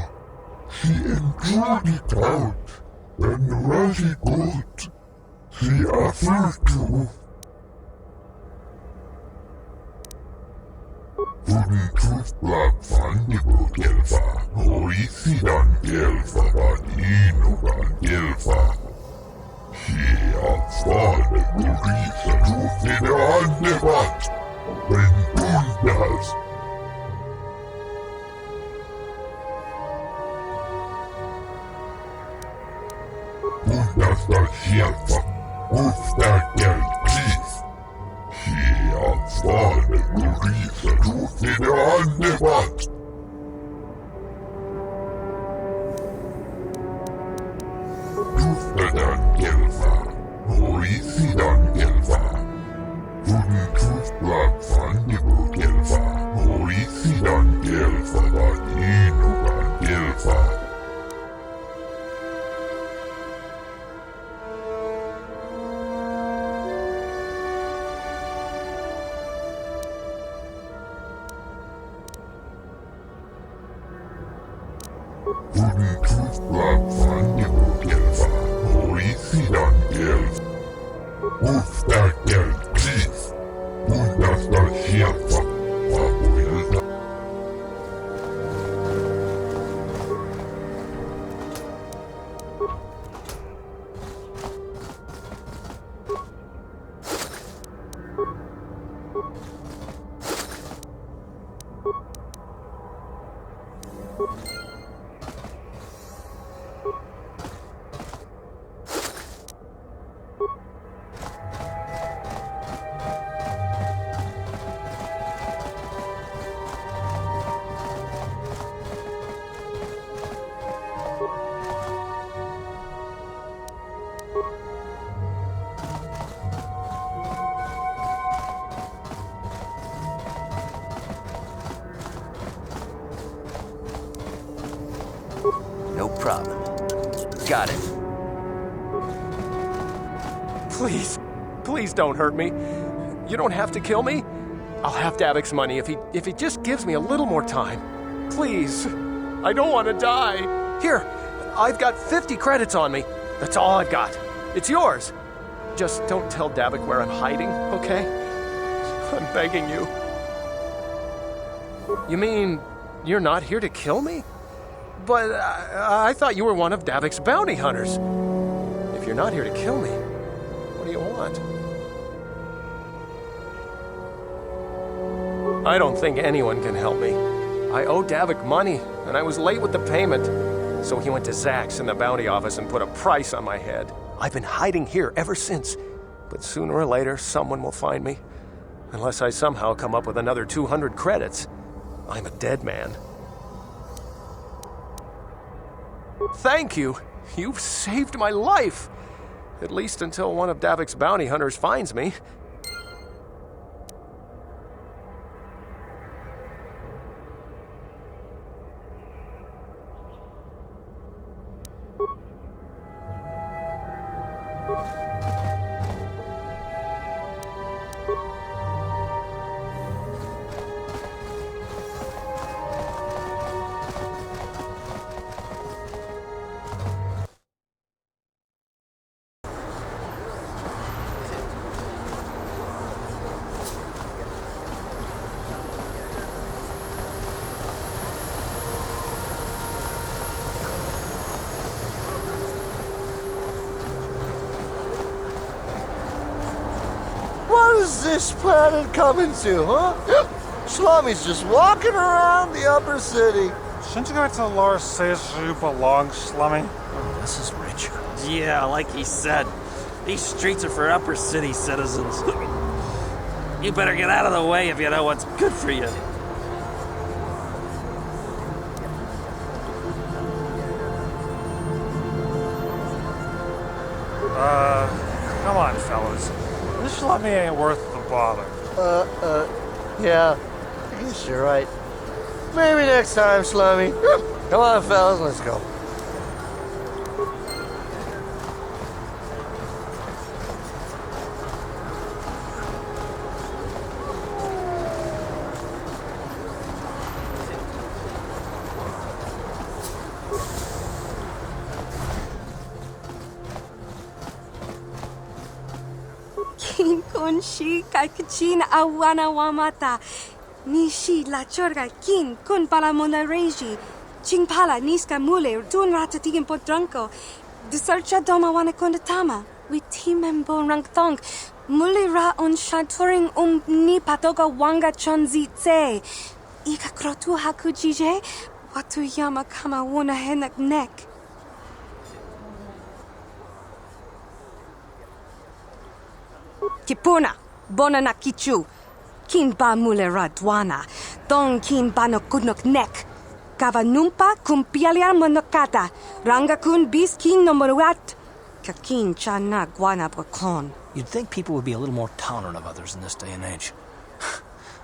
She enjoyed it out. And Rashi good. She offered to. Wooden tooth black fundible gelfa. Oisidan gelfa vadinogan gelfa. She avfade gurisa tufide andevat. Men bundas. Bundasta sieltä. Uftäkel please. She avfade gurisa tufide andevat. Tuftadan gelfa. Oisidan gelfa. Wooden tooth black fundible gelfa. Oisidan gelfa vadinogan gelfa. Wooden tooth black fundible gelfa. Oisidan gelfa. Uftäkel please. Bundasta sieltä. Vapuilta. No problem. Got it. Please, please don't hurt me. You don't have to kill me. I'll have Davic's money if he just gives me a little more time. Please. I don't want to die. Here, I've got 50 credits on me. That's all I've got. It's yours. Just don't tell Davic where I'm hiding, okay? I'm begging you. You mean you're not here to kill me? But I thought you were one of Davic's bounty hunters. If you're not here to kill me, what do you want? I don't think anyone can help me. I owe Davic money, and I was late with the payment. So he went to Zach's in the bounty office and put a price on my head. I've been hiding here ever since. But sooner or later, someone will find me. Unless I somehow come up with another 200 credits. I'm a dead man. Thank you. You've saved my life. At least until one of Davic's bounty hunters finds me. What is this planet coming to, huh? Slummy's just walking around the upper city. Shouldn't you go to Lars says you belong, Slummy? This is Richard. Yeah, like he said. These streets are for upper city citizens. You better get out of the way if you know what's good for you. Come on, fellas. This Slummy ain't worth the bother. Yeah. I guess you're right. Maybe next time, Slummy. Come on, fellas, let's go. King Kunshi Kaikachin Awana Wamata. Nishi la chorga kin kun pala mona reji. Ching pala niska mule dun ratatigin potranko. Disarcha doma wana kondatama. We timembo rangthong. Mule ra on shaturing ni patoga wanga chonzi tse. Ika krotu hakujije. Watu yama kama wana henak nek. Kipuna, bona na kichu. Kin ba mule radwana. Dong kin ba no kudnok nek. Kava numpa kumpialia monokata. Ranga kun bis kin no moruat. Kakin chana guana brakon. You'd think people would be a little more tolerant of others in this day and age.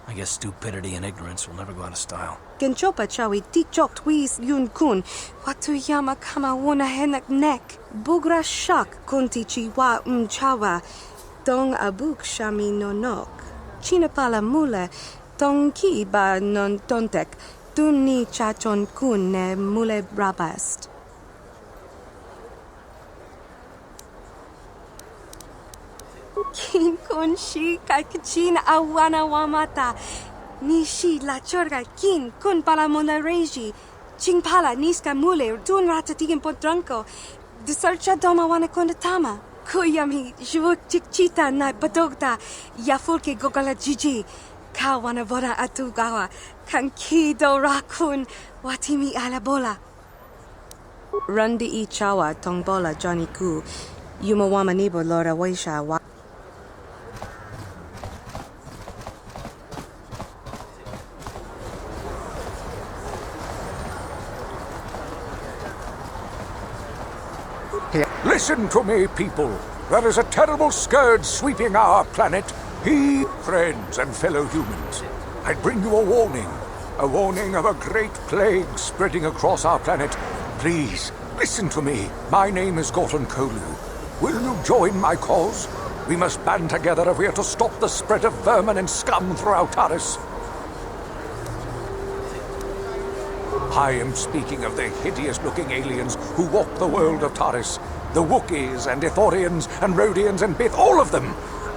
I guess stupidity and ignorance will never go out of style. Genchopa chawi tichok wis yun kun. Watu yama kama wana henak nek. Bugra shak kunti chiwa chawa. Dong abuk shami nonok. China pala mule. Dong ki ba non tontek. Dun ni chachon kun ne mule brabast. King kun shi kaikachin awana wamata. Nishi la chorga kin kun pala mona reji. Ching pala niska mule dun ratatigin potranko. Disarcha doma wana kondatama. Kuyami jvuk chikchita na padogta. Yafulke gogala jiji. Kawana bona atugawa. Kankido rakun. Watimi alabola. Rundi I chawa tongbola Johnny Ku. Yumawama nibo lora waisha wa. Listen to me, people. There is a terrible scourge sweeping our planet. Friends and fellow humans, I bring you a warning of a great plague spreading across our planet. Please, listen to me. My name is Gorton Kolu. Will you join my cause? We must band together if we are to stop the spread of vermin and scum throughout Taris. I am speaking of the hideous-looking aliens who walk the world of Taris. The Wookiees and Ithorians and Rhodians and Bith, all of them.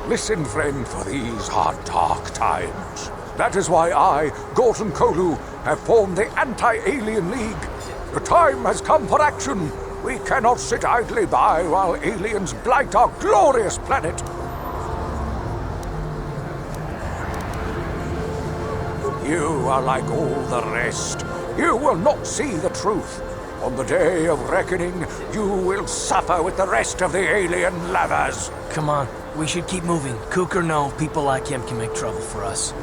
Listen, friend, for these are dark times. That is why I, Gorton Kolu, have formed the Anti-Alien League. The time has come for action. We cannot sit idly by while aliens blight our glorious planet. You are like all the rest. You will not see the truth. On the day of reckoning, you will suffer with the rest of the alien lovers. Come on, we should keep moving. Kook or no, people like him can make trouble for us.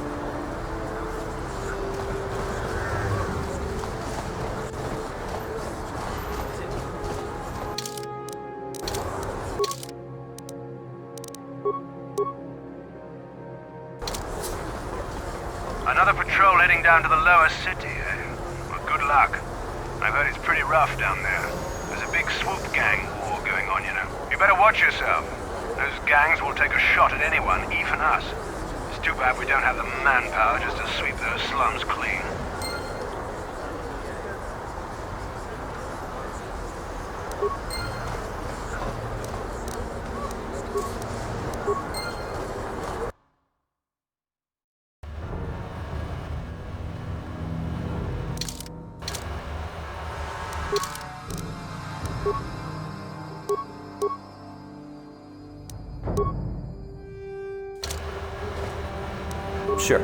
Another patrol heading down to the lower city, eh? Well, good luck. I've heard it's pretty rough down there. There's a big swoop gang war going on, you know. You better watch yourself. Those gangs will take a shot at anyone, even us. It's too bad we don't have the manpower just to sweep those slums clean. Sure.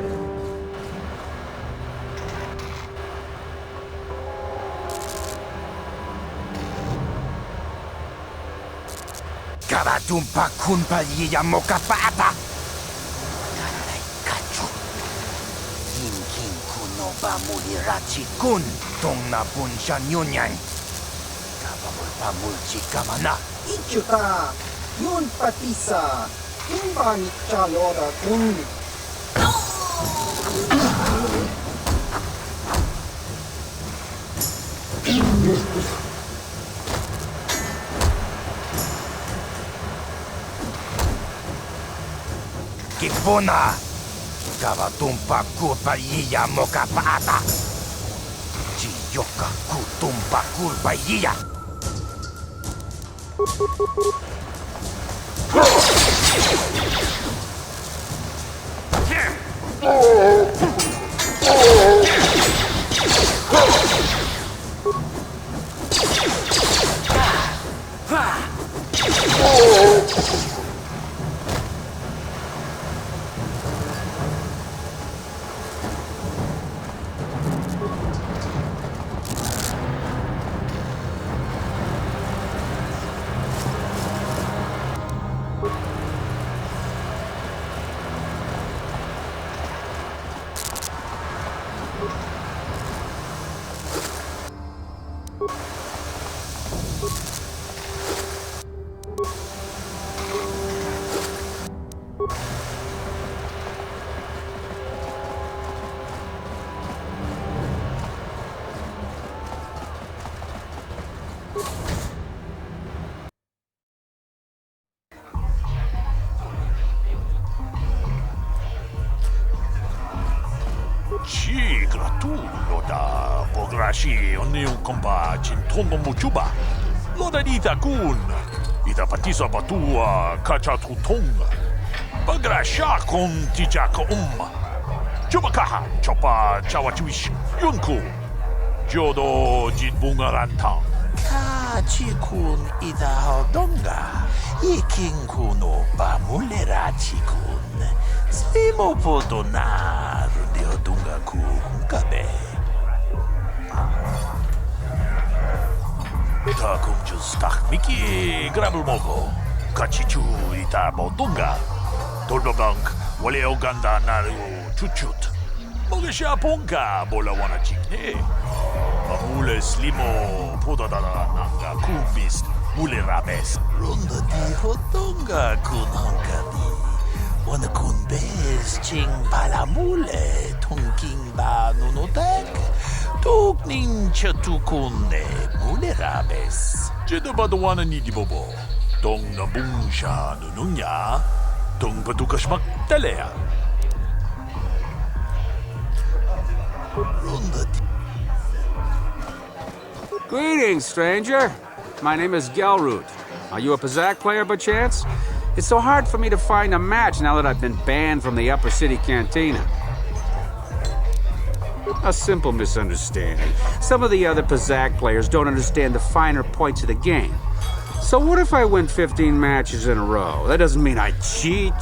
Karatumpa kunpa yiya mokapata. Kachu. Kin kuno ba mulirachi kun. Tong na bunsha nyunyan. Kabamul pamulchi kamana. Ichuta. Yun patisa. Kumban chalora kun. Kipuna! Kavatumpa kulpa yiya moka paata! Chiyoka kutumpa kulpa yiya! Ci gratulo da pograshi oniu kompa cintono muchuba. Loda dita kun. Ita patisa batua kacha tutong. Pagrasha kon tijaka Chubakaha chopa chawachuish yunku. Jodo jitbungarantang. Kachikun ida hodonga. Ikinkuno pamulera chikun. Slimo podonar de hodunga ku hunkabe. Takum justak miki grabulmogo. Kachichu ita bodunga. Tolbabank wale oganda naru chuchut. Mogesha ponka bola wana chikne. Mamule slimo podadana nanga kubis mule rabes. Ronda di hodonga kun hunkabi. Wana kun bez ching palamule tunking ba nunotek. Tukning chatukunde mule rabes. Jeda badawana ni di bobo. Tong na bungsha nununya. Tong patukas magtalea. Greetings, stranger. My name is Gelroot. Are you a Pazak player by chance? It's so hard for me to find a match now that I've been banned from the Upper City Cantina. A simple misunderstanding. Some of the other Pazak players don't understand the finer points of the game. So what if I win 15 matches in a row? That doesn't mean I cheat.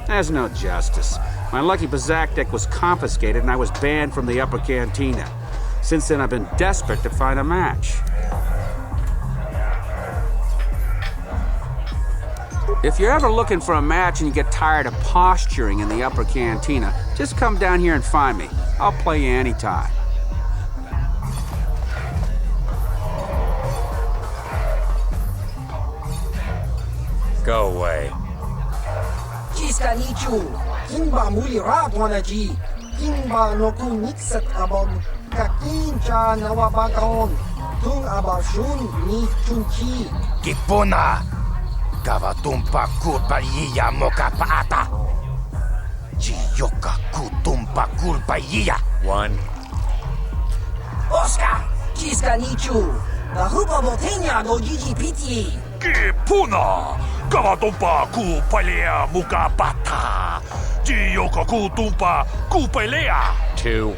There's no justice. My lucky Pazak deck was confiscated and I was banned from the Upper Cantina. Since then, I've been desperate to find a match. If you're ever looking for a match and you get tired of posturing in the Upper Cantina, just come down here and find me. I'll play you anytime. Go away. Chiska nichu, kimba muli ratwanaji, kimba noku nixat abon, kakincha nawabagaon, tung abashun ni chunchi. Kipuna! Kavatumpa kulpa yiya moka paata! Chiyoka kutumpa kulpa yiya! One. Oscar! Chiska nichu, the hupa botenya go gigi piti. Kipuna! Kavatumpa kupalea mukapata! Chiyoka kutumpa kupalea! Two.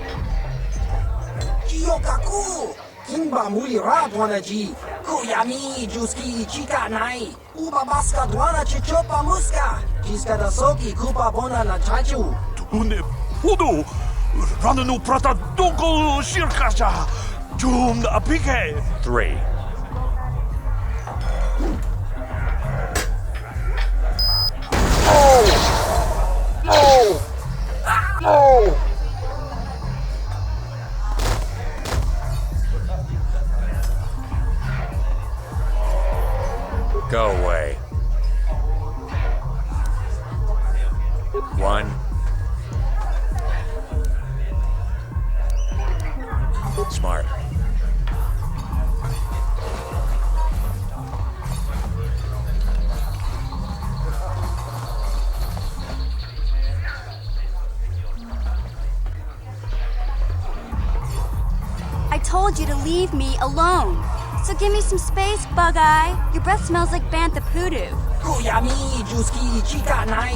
Chiyoka ku! Kimba muli ratwanaji, kuyami juski chika nai, uba baska dwana chichopa muska, chiska da soki kupa bona na chachu. Tune pudu! Rananu prata donko shirkasha! Jum apike! 3. No! No! Go away. 1. Smart. I told you to leave me alone. So give me some space, Bug-Eye. Your breath smells like bantha poodoo. Kuyami Juski Chika Nai.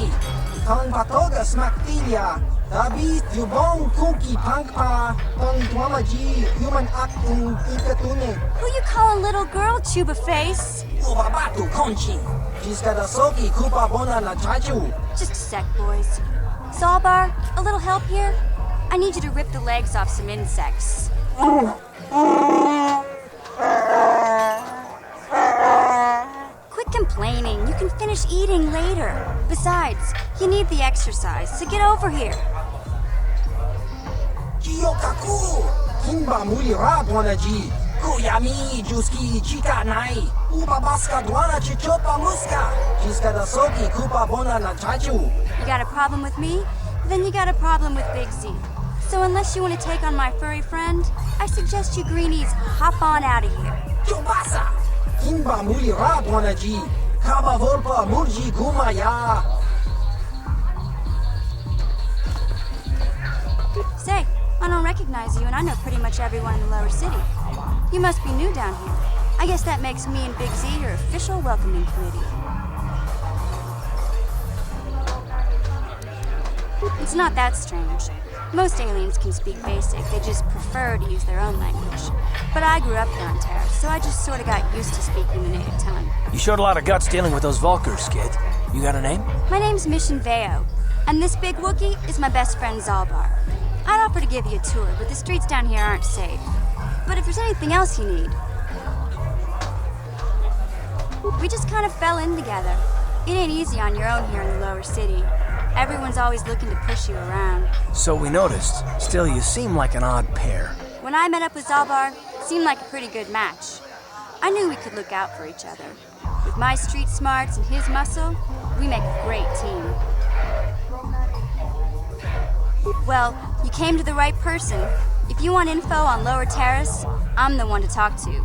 Ton Patoga Smaktilia. David Yubong Kunki Pankpa. Ton Twamaji Human Acting Ikatune. Who you calling little girl, Chuba Face? Ubabatu Konchi. Jiska da Soki Kupa Bona na Chaju. Just a sec, boys. Zalbar, a little help here? I need you to rip the legs off some insects. Quit complaining. You can finish eating later. Besides, you need the exercise, so get over here. Kiyokaku! Kimba Mulira Dwanaji! Kuyami Juski Chika Nai! Ubabaska Dwana Chichopa Muska! Jiska da Soki Kupa Bona na Chaju! You got a problem with me? Then you got a problem with Big Z. So unless you want to take on my furry friend, I suggest you greenies hop on out of here. Chubasa! Kimba Mulira Dwanaji! Kaba Volpa Murji Gumaya! Say, I don't recognize you, and I know pretty much everyone in the lower city. You must be new down here. I guess that makes me and Big Z your official welcoming committee. It's not that strange. Most aliens can speak basic, they just prefer to use their own language. But I grew up here on Terra, so I just sort of got used to speaking the native tongue. You showed a lot of guts dealing with those Vulkars, kid. You got a name? My name's Mission Veo, and this big Wookiee is my best friend Zalbar. I'd offer to give you a tour, but the streets down here aren't safe. But if there's anything else you need... We just kind of fell in together. It ain't easy on your own here in the lower city. Everyone's always looking to push you around. So we noticed. Still, you seem like an odd pair. When I met up with Zalbar, it seemed like a pretty good match. I knew we could look out for each other. With my street smarts and his muscle, we make a great team. Well, you came to the right person. If you want info on Lower Terrace, I'm the one to talk to.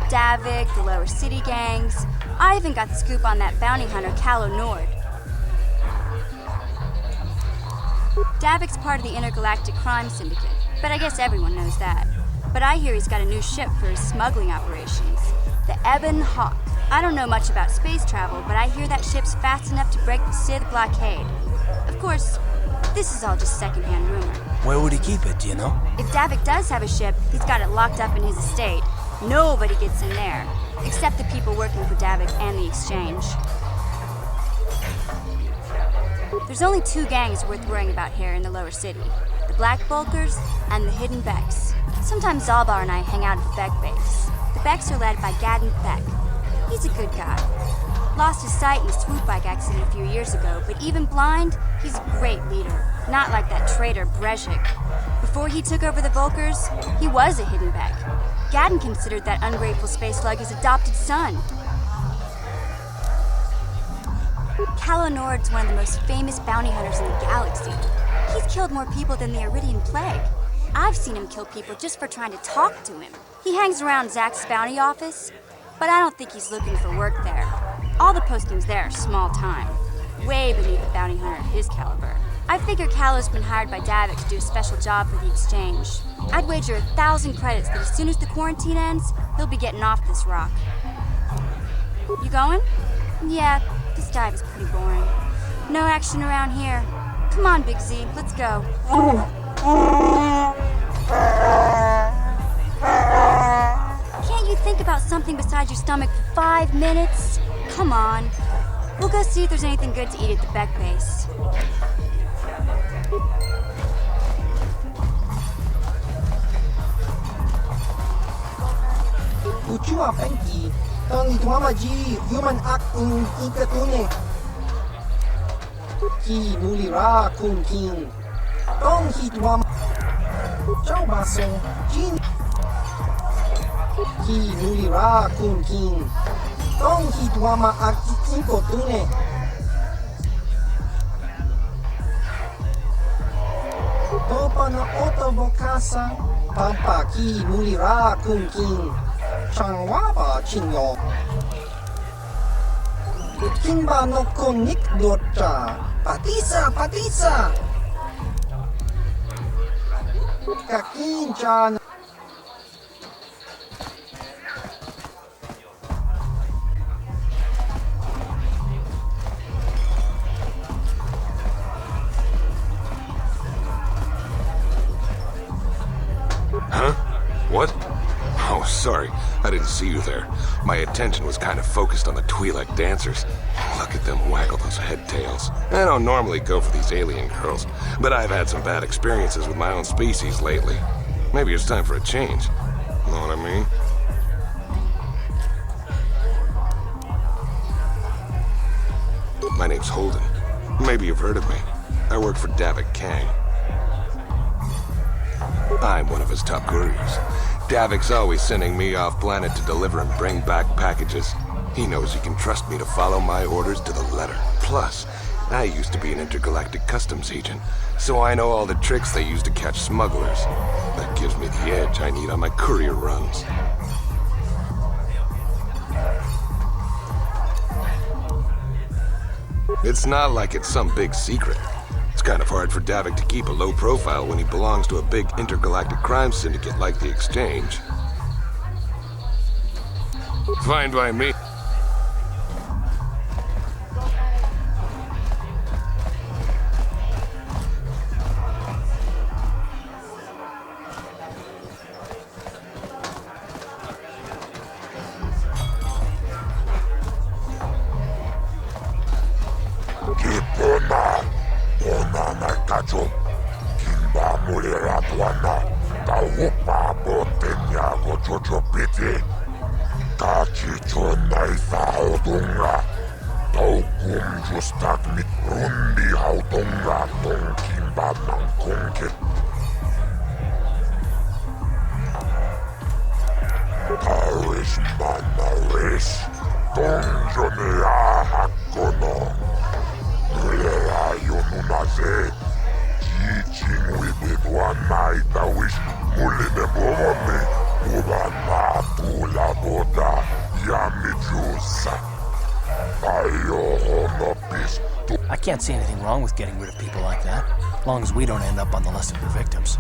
Davik, the Lower City gangs. I even got the scoop on that bounty hunter, Calo Nord. Davik's part of the Intergalactic Crime Syndicate, but I guess everyone knows that. But I hear he's got a new ship for his smuggling operations, the Ebon Hawk. I don't know much about space travel, but I hear that ship's fast enough to break the Sith blockade. Of course, this is all just secondhand rumor. Where would he keep it, do you know? If Davik does have a ship, he's got it locked up in his estate. Nobody gets in there, except the people working for Davik and the Exchange. There's only two gangs worth worrying about here in the lower city. The Black Bulkers and the Hidden Becks. Sometimes Zalbar and I hang out at the Beck base. The Becks are led by Gadden Beck. He's a good guy. Lost his sight in a swoop bike accident a few years ago, but even blind, he's a great leader. Not like that traitor Brezhik. Before he took over the Vulkars, he was a Hidden Beck. Gadden considered that ungrateful space slug his adopted son. Calo Nord's one of the most famous bounty hunters in the galaxy. He's killed more people than the Iridian Plague. I've seen him kill people just for trying to talk to him. He hangs around Zach's bounty office, but I don't think he's looking for work there. All the postings there are small time, way beneath a bounty hunter of his caliber. I figure Calo's been hired by Davik to do a special job for the Exchange. I'd wager 1,000 credits that as soon as the quarantine ends, he'll be getting off this rock. You going? Yeah, this dive is pretty boring. No action around here. Come on, Big Z, let's go. Can't you think about something besides your stomach for 5 minutes? Come on. We'll go see if there's anything good to eat at the Beck base. Uchua Penki, Tony Twamaji, Human Acting Ikatune. Ki Mulira Kun King. Tong Hitwam. Chow Baso, Jin. Ki Mulira Kun King. Tong Hitwama Ikotune. Topa na Otobokasa, Pampa Ki Mulira Kun King. Changwaba Chinyo Kimba no Konik Dota Patisa Kakin Chan Huh? What? Oh, sorry. I didn't see you there. My attention was kind of focused on the Twi'lek dancers. Look at them waggle those head tails. I don't normally go for these alien girls, but I've had some bad experiences with my own species lately. Maybe it's time for a change. Know what I mean? My name's Holden. Maybe you've heard of me. I work for Davik Kang. I'm one of his top couriers. Davik's always sending me off planet to deliver and bring back packages. He knows he can trust me to follow my orders to the letter. Plus, I used to be an intergalactic customs agent, so I know all the tricks they use to catch smugglers. That gives me the edge I need on my courier runs. It's not like it's some big secret. It's kind of hard for Davik to keep a low profile when he belongs to a big intergalactic crime syndicate like the Exchange. Fine by me. I can't see anything wrong with getting rid of people like that, as long as we don't end up on the list of the victims.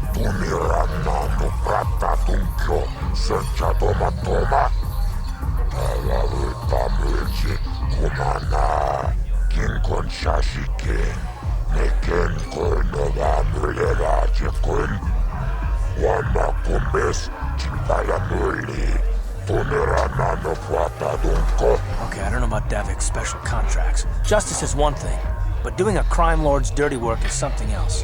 Okay, I don't know about Davik's special contracts. Justice is one thing, but doing a crime lord's dirty work is something else.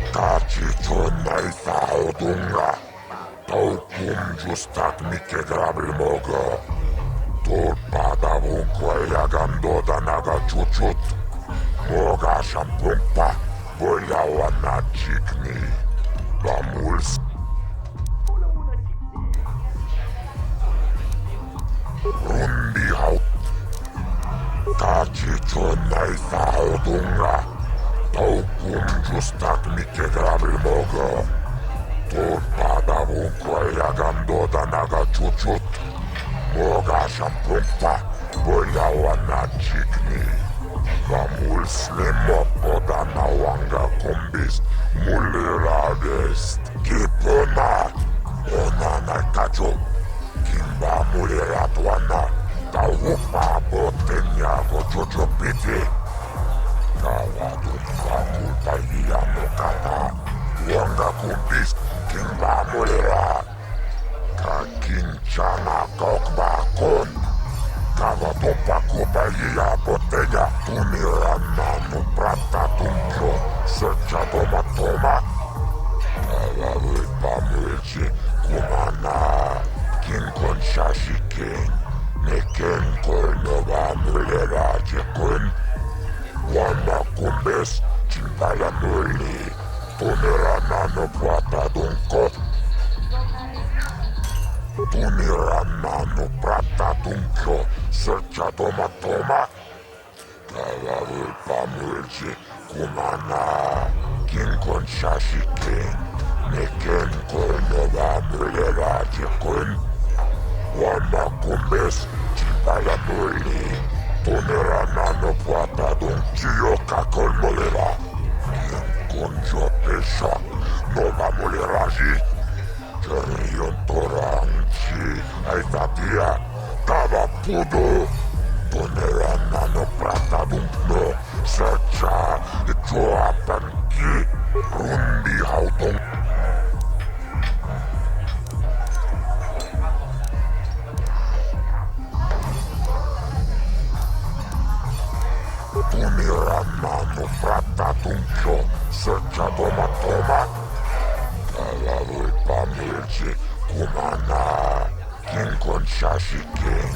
Kumana, Kinkon Shashikin,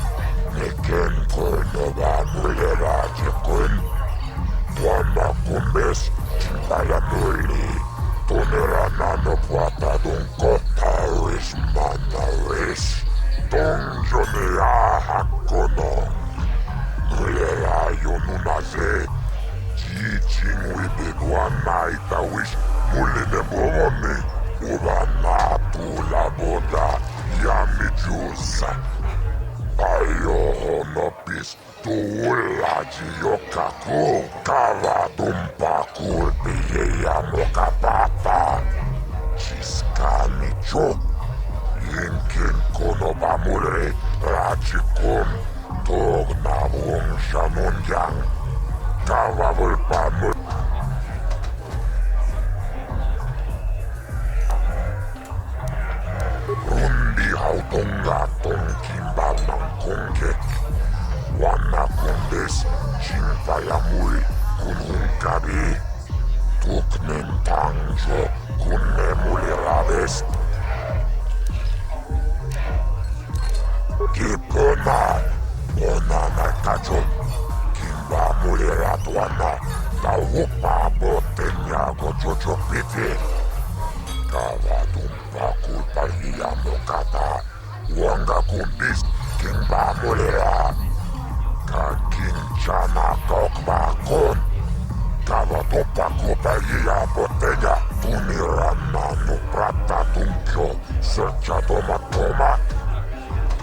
Nikin Kornova Mulera Jikun, Wama Kumbes, Chimpala Nuli, Tonera Nano Puata Don Kotaris Manaris, Don Jonea Hakono, Mulera Yonunaze, Jijing Wibidwan Naitawish, Muline Bomoni, Ubana Tula Boda, Yami Jusa, Ayo Honopis, Tuula Jiokaku, Kava Dumpaku, Biya Mokapapa, Chiskani Cho, Yinkin Konobamure, Rajikun, Tognabung Shamunyang, Kava Vulpamur. Rundi Hautonga Tonkimba Mangkongek, Wana Kundes, Chimpayamuri, Kununkabi, Tuknen Tangjo, Kunnemuli Rabes, Kipona, Onana Kajo, Kimba Mulera Dwana, Taupa Botenya Gojojo Piti, Kavadumpa Kulpa Yamokata, Wanga Kumbis, Kimba Mulera, Kakinchana Kokba Kon, Kavadumpa Kulpa Yamotenya, Tunirana Nuprata Tunkyo, Searcha Toma,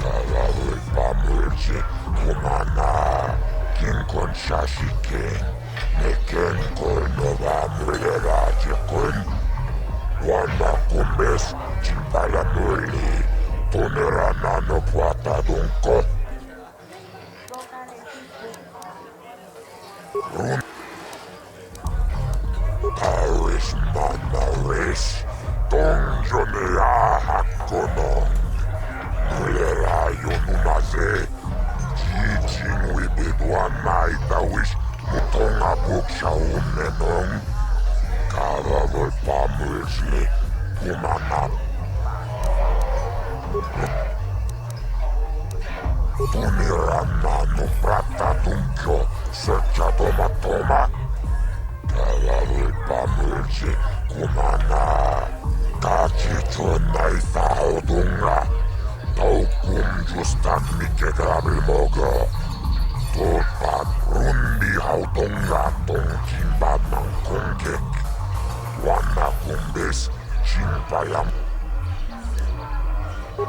Kavadumpa Mulchi, Kumana, Kinkon Shashikin, Niken Kornova Mulera Jikun, Wanda Kumbes, Chimpala Nuli, Tonera Nano Puata Dunko. Run Paris Manaris, Donjonea Hakonon, Mulera Yonunaze, Jijing Wibidwan Naitawish, Mutonga Buksha Unenong, Kava Vulpamursi, Kumana. Tunirana Nuprata Tunkyo, Searcha Toma, Kava Vulpamursi, Kumana. Tachicho Naitha Odunga, Taukum Justak Mike Grabil Mogo, Topat Rundi Hautonga Tonkimba Mangkongek, Wana Kumbes, Chimpayam,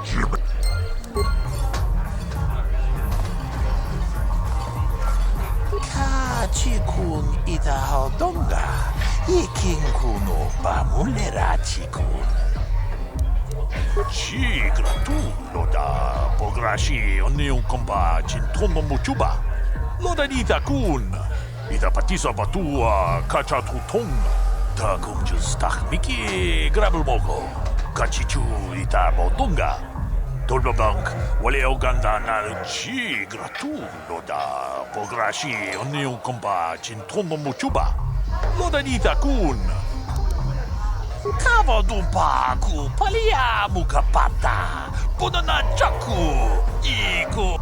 Jib. Kachikun Ita Hautonga, Ikinkuno Bamulera Chikun. Chigra tu, Loda, Pograshi, Oneun Komba, Chintono Muchuba, Loda Nita Kun, Ita Patisa Batua, Kachatutong, Ta Kunjus Takmiki, Grabelmogo, Kachichu, Ita Bodunga, Tolbabank, Wale Oganda, Nal Chigra tu, Loda, Pograshi, Oneun Komba, Chintono Muchuba, Loda Nita Kun, Kavadumpaku, Paliamu Kapata, Bonana Chaku, Iko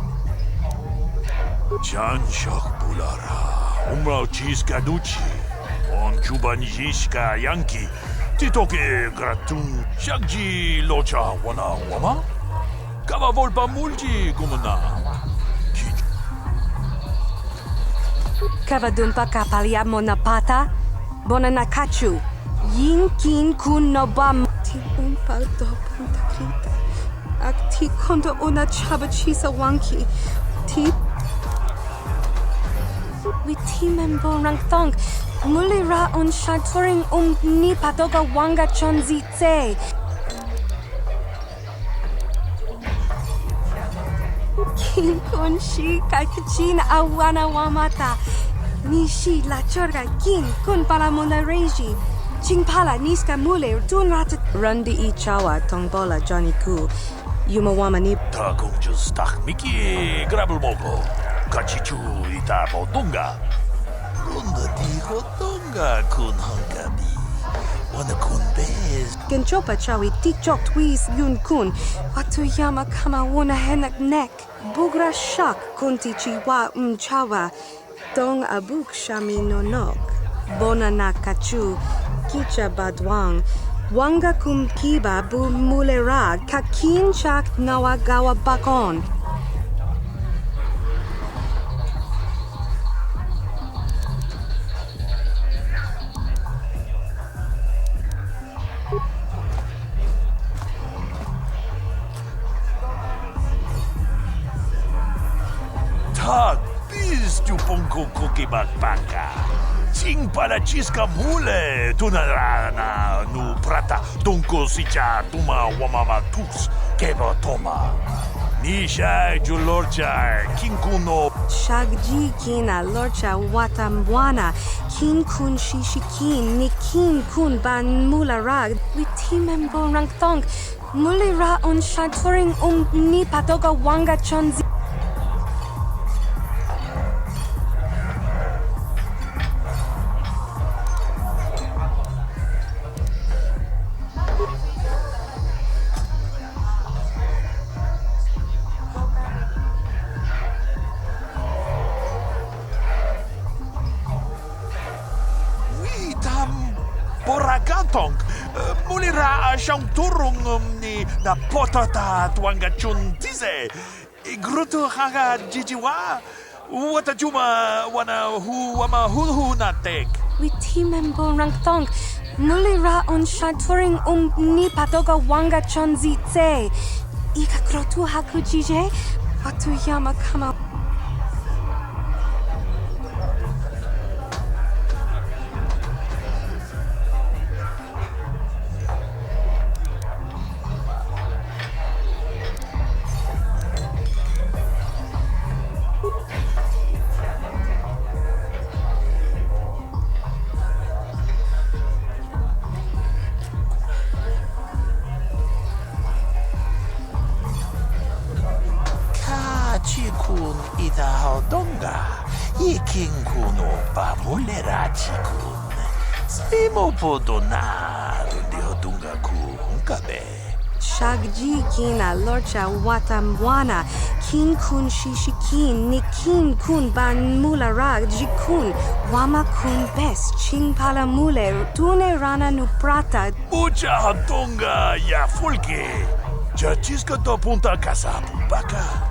Chanshak Bulara, Umrao Chiskanuchi, On Chubanjishka Yankee, Titoke Gratun, Shagji Locha Wana Wama, Kavavolpa Mulji Gumana. Kavadumpa Kapaliamo Napata, Bonanakachu. Yinkin kun nobam ti umpal do punta krita. Ak ti kondo ona chabachisa wanki. Ti we team borang thong. Mulira on shaturing ni patoga wanga chonzi tse. Kin kon shi kakachin awana wamata. Nishi la chorga kin kun palamona reji. Chingpala niska mule tunrata rundi I chawa tongbola Johnny Ku. Yumawama ni Takunjus Takmiki, Grabelmogo, Kachichu Ita Bodunga. Runda di Hotonga kun Hangabi. Wana kun bez genchopa chawi tikchok twis yun kun. Watuyama kama wona henak nek. Bugra shak kunti chiwa chawa. Dong abuk shami nonok. Bona na kachu. Kicha badwang. Wanga kumkiba bu mulera. Kakin chak nawagawa bakon. Tag, bis tu ponko koki bakbaka. Ting para chiska mule, tunarana nu prata, donko sicha tuma wamama tus, keba toma. Nisha julorcha, kinkuno. Shagji kina lorcha watamwana. Kin kun shishikin, ni kin kun ban mularag. Witimembo rangthong. Mulira on shaturing ni patoga wanga chonzi. Boragatong, mulira siyang turong ni na potata tuangachun tize. Igruto haga jijiwa. Wata juma wana hu wama hulhu natek. Witimembo rangthong. Mulira on shaturing ni patoga wanga chonzi tse. Ika krotu hakujije. Watuyama kama. Chikun ita hodonga, ikin kuno pa mulera chikun. Simo podonar di hodunga ku hunkabe. Shagji kina lorcha watamwana. Kin kun shishikin, ni kin kun ban mularag jikun. Wama kun bes ching pala mule, tune rana nu prata. Ucha hodonga ya fulke. Chachiska to punta casa pumbaka.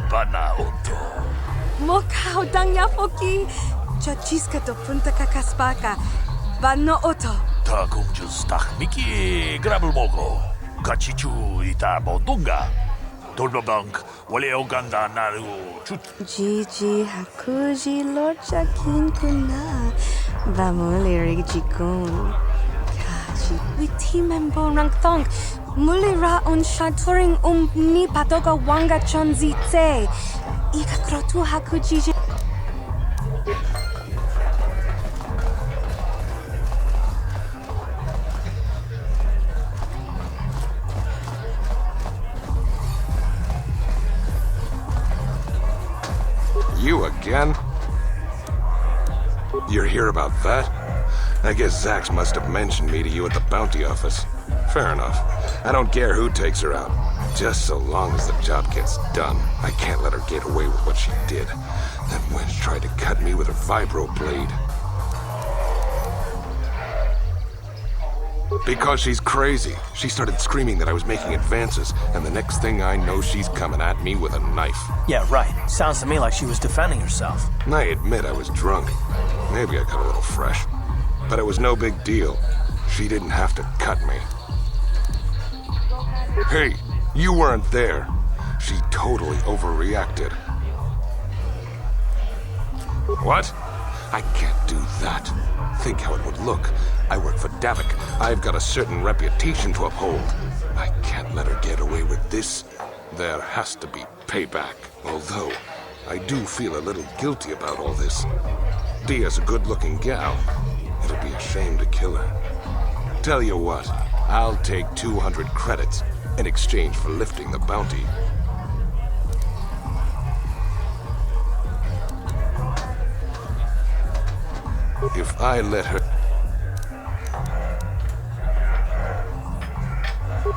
Bana oto. Mokao dang yafoki. Chachiska to punta kakaspaka. Bano oto. Takong just miki grabel mogo. Kachichu ita bodunga. Dolbabank wale oganda naru chut. Gigi hakuji lorcha kin kuna. Bamulirig jikun. Kaji. Witimembo rangthong. Mulira on shaturing ni patoga wanga chonzi tse. Ika krotu hakujije. You again? You're here about that? I guess Zax must have mentioned me to you at the bounty office. Fair enough. I don't care who takes her out. Just so long as the job gets done. I can't let her get away with what she did. That wench tried to cut me with her vibro blade. Because she's crazy. She started screaming that I was making advances, and the next thing I know, she's coming at me with a knife. Yeah, right. Sounds to me like she was defending herself. I admit I was drunk. Maybe I got a little fresh. But it was no big deal. She didn't have to cut me. Hey, you weren't there. She totally overreacted. What? I can't do that. Think how it would look. I work for Davik. I've got a certain reputation to uphold. I can't let her get away with this. There has to be payback. Although, I do feel a little guilty about all this. Dia's a good-looking gal. It'd be a shame to kill her. Tell you what, I'll take 200 credits in exchange for lifting the bounty. If I let her...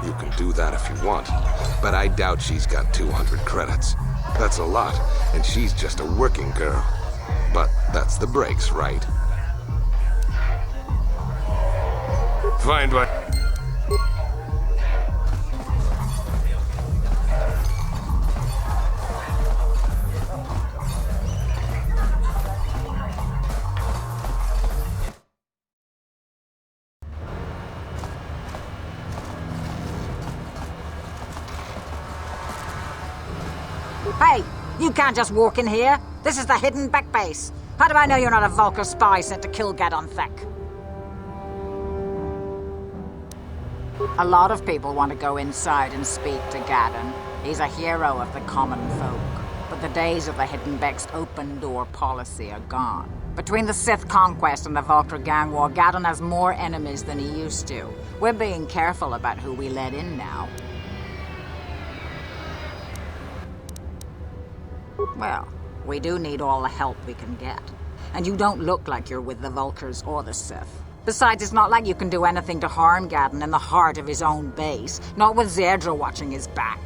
You can do that if you want, but I doubt she's got 200 credits. That's a lot, and she's just a working girl. But that's the breaks, right? Find what... Hey, you can't just walk in here. This is the hidden back base. How do I know you're not a Vulcar spy sent to kill Gadon Thek? A lot of people want to go inside and speak to Gadon. He's a hero of the common folk. But the days of the Hidden Beck's open-door policy are gone. Between the Sith conquest and the Vulcar gang war, Gadon has more enemies than he used to. We're being careful about who we let in now. Well, we do need all the help we can get. And you don't look like you're with the Vulcars or the Sith. Besides, it's not like you can do anything to harm Gadon in the heart of his own base, not with Zerdra watching his back.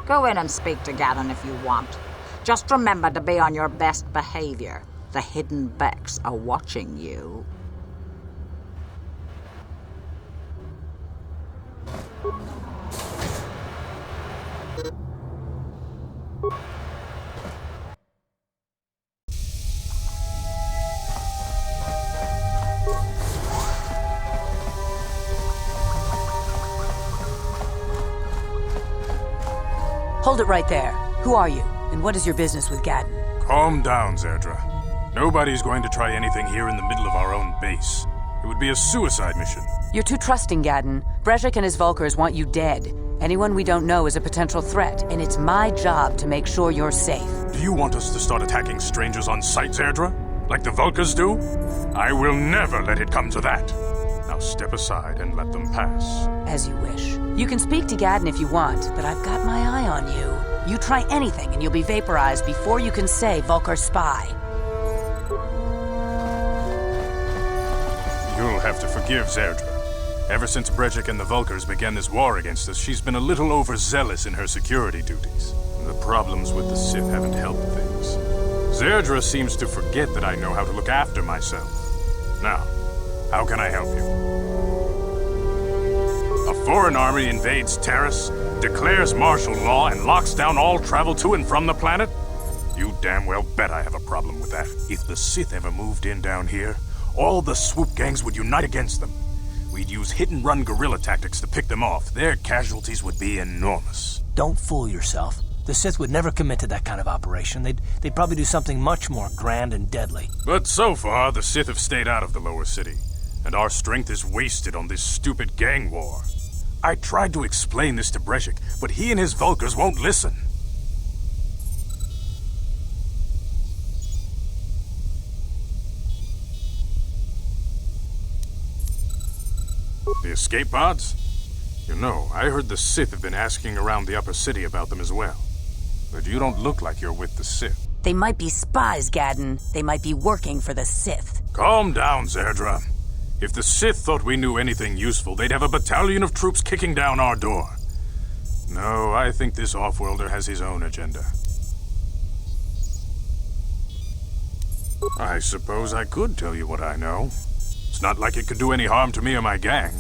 Go in and speak to Gadon if you want. Just remember to be on your best behavior. The Hidden Becks are watching you. Hold it right there. Who are you, and what is your business with Gadon? Calm down, Zerdra. Nobody's going to try anything here in the middle of our own base. It would be a suicide mission. You're too trusting, Gadon. Brezhik and his Vulcars want you dead. Anyone we don't know is a potential threat, and it's my job to make sure you're safe. Do you want us to start attacking strangers on sight, Zerdra? Like the Vulcars do? I will never let it come to that. Now step aside and let them pass. As you wish. You can speak to Gadon if you want, but I've got my eye on you. You try anything and you'll be vaporized before you can say Vulcar spy. You'll have to forgive Zerdra. Ever since Brezhik and the Vulcars began this war against us, she's been a little overzealous in her security duties. The problems with the Sith haven't helped things. Zerdra seems to forget that I know how to look after myself. Now, how can I help you? A foreign army invades Terrace, declares martial law, and locks down all travel to and from the planet? You damn well bet I have a problem with that. If the Sith ever moved in down here, all the swoop gangs would unite against them. We'd use hit-and-run guerrilla tactics to pick them off. Their casualties would be enormous. Don't fool yourself. The Sith would never commit to that kind of operation. They'd probably do something much more grand and deadly. But so far, the Sith have stayed out of the lower city, and our strength is wasted on this stupid gang war. I tried to explain this to Brezhik, but he and his Vulcars won't listen. The escape pods? You know, I heard the Sith have been asking around the upper city about them as well. But you don't look like you're with the Sith. They might be spies, Gadon. They might be working for the Sith. Calm down, Zerdra. If the Sith thought we knew anything useful, they'd have a battalion of troops kicking down our door. No, I think this off-worlder has his own agenda. I suppose I could tell you what I know. It's not like it could do any harm to me or my gang.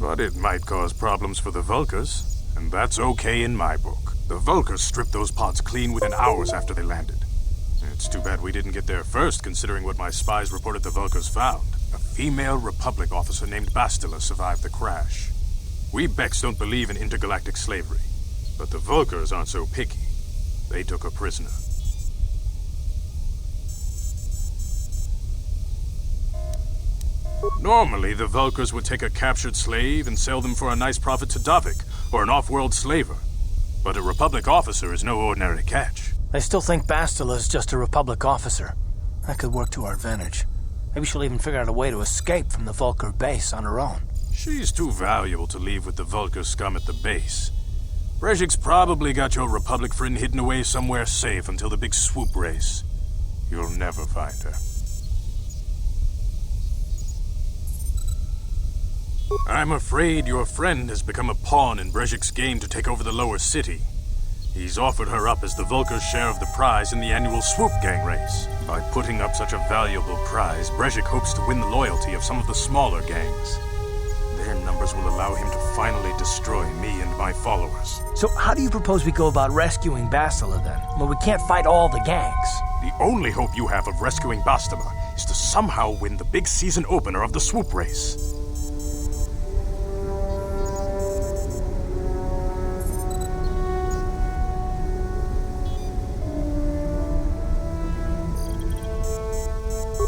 But it might cause problems for the Vulcars, and that's okay in my book. The Vulcars stripped those pods clean within hours after they landed. It's too bad we didn't get there first, considering what my spies reported the Vulcars found. A female Republic officer named Bastila survived the crash. We Becks don't believe in intergalactic slavery, but the Vulcars aren't so picky. They took her prisoner. Normally, the Vulcars would take a captured slave and sell them for a nice profit to Davik, or an off-world slaver. But a Republic officer is no ordinary catch. I still think Bastila is just a Republic officer. That could work to our advantage. Maybe she'll even figure out a way to escape from the Vulcar base on her own. She's too valuable to leave with the Vulcar scum at the base. Brezhik's probably got your Republic friend hidden away somewhere safe until the big swoop race. You'll never find her. I'm afraid your friend has become a pawn in Brejik's game to take over the lower city. He's offered her up as the Vulkar's share of the prize in the annual Swoop Gang race. By putting up such a valuable prize, Brejik hopes to win the loyalty of some of the smaller gangs. Their numbers will allow him to finally destroy me and my followers. So how do you propose we go about rescuing Bastila then? Well, we can't fight all the gangs. The only hope you have of rescuing Bastila is to somehow win the big season opener of the Swoop race.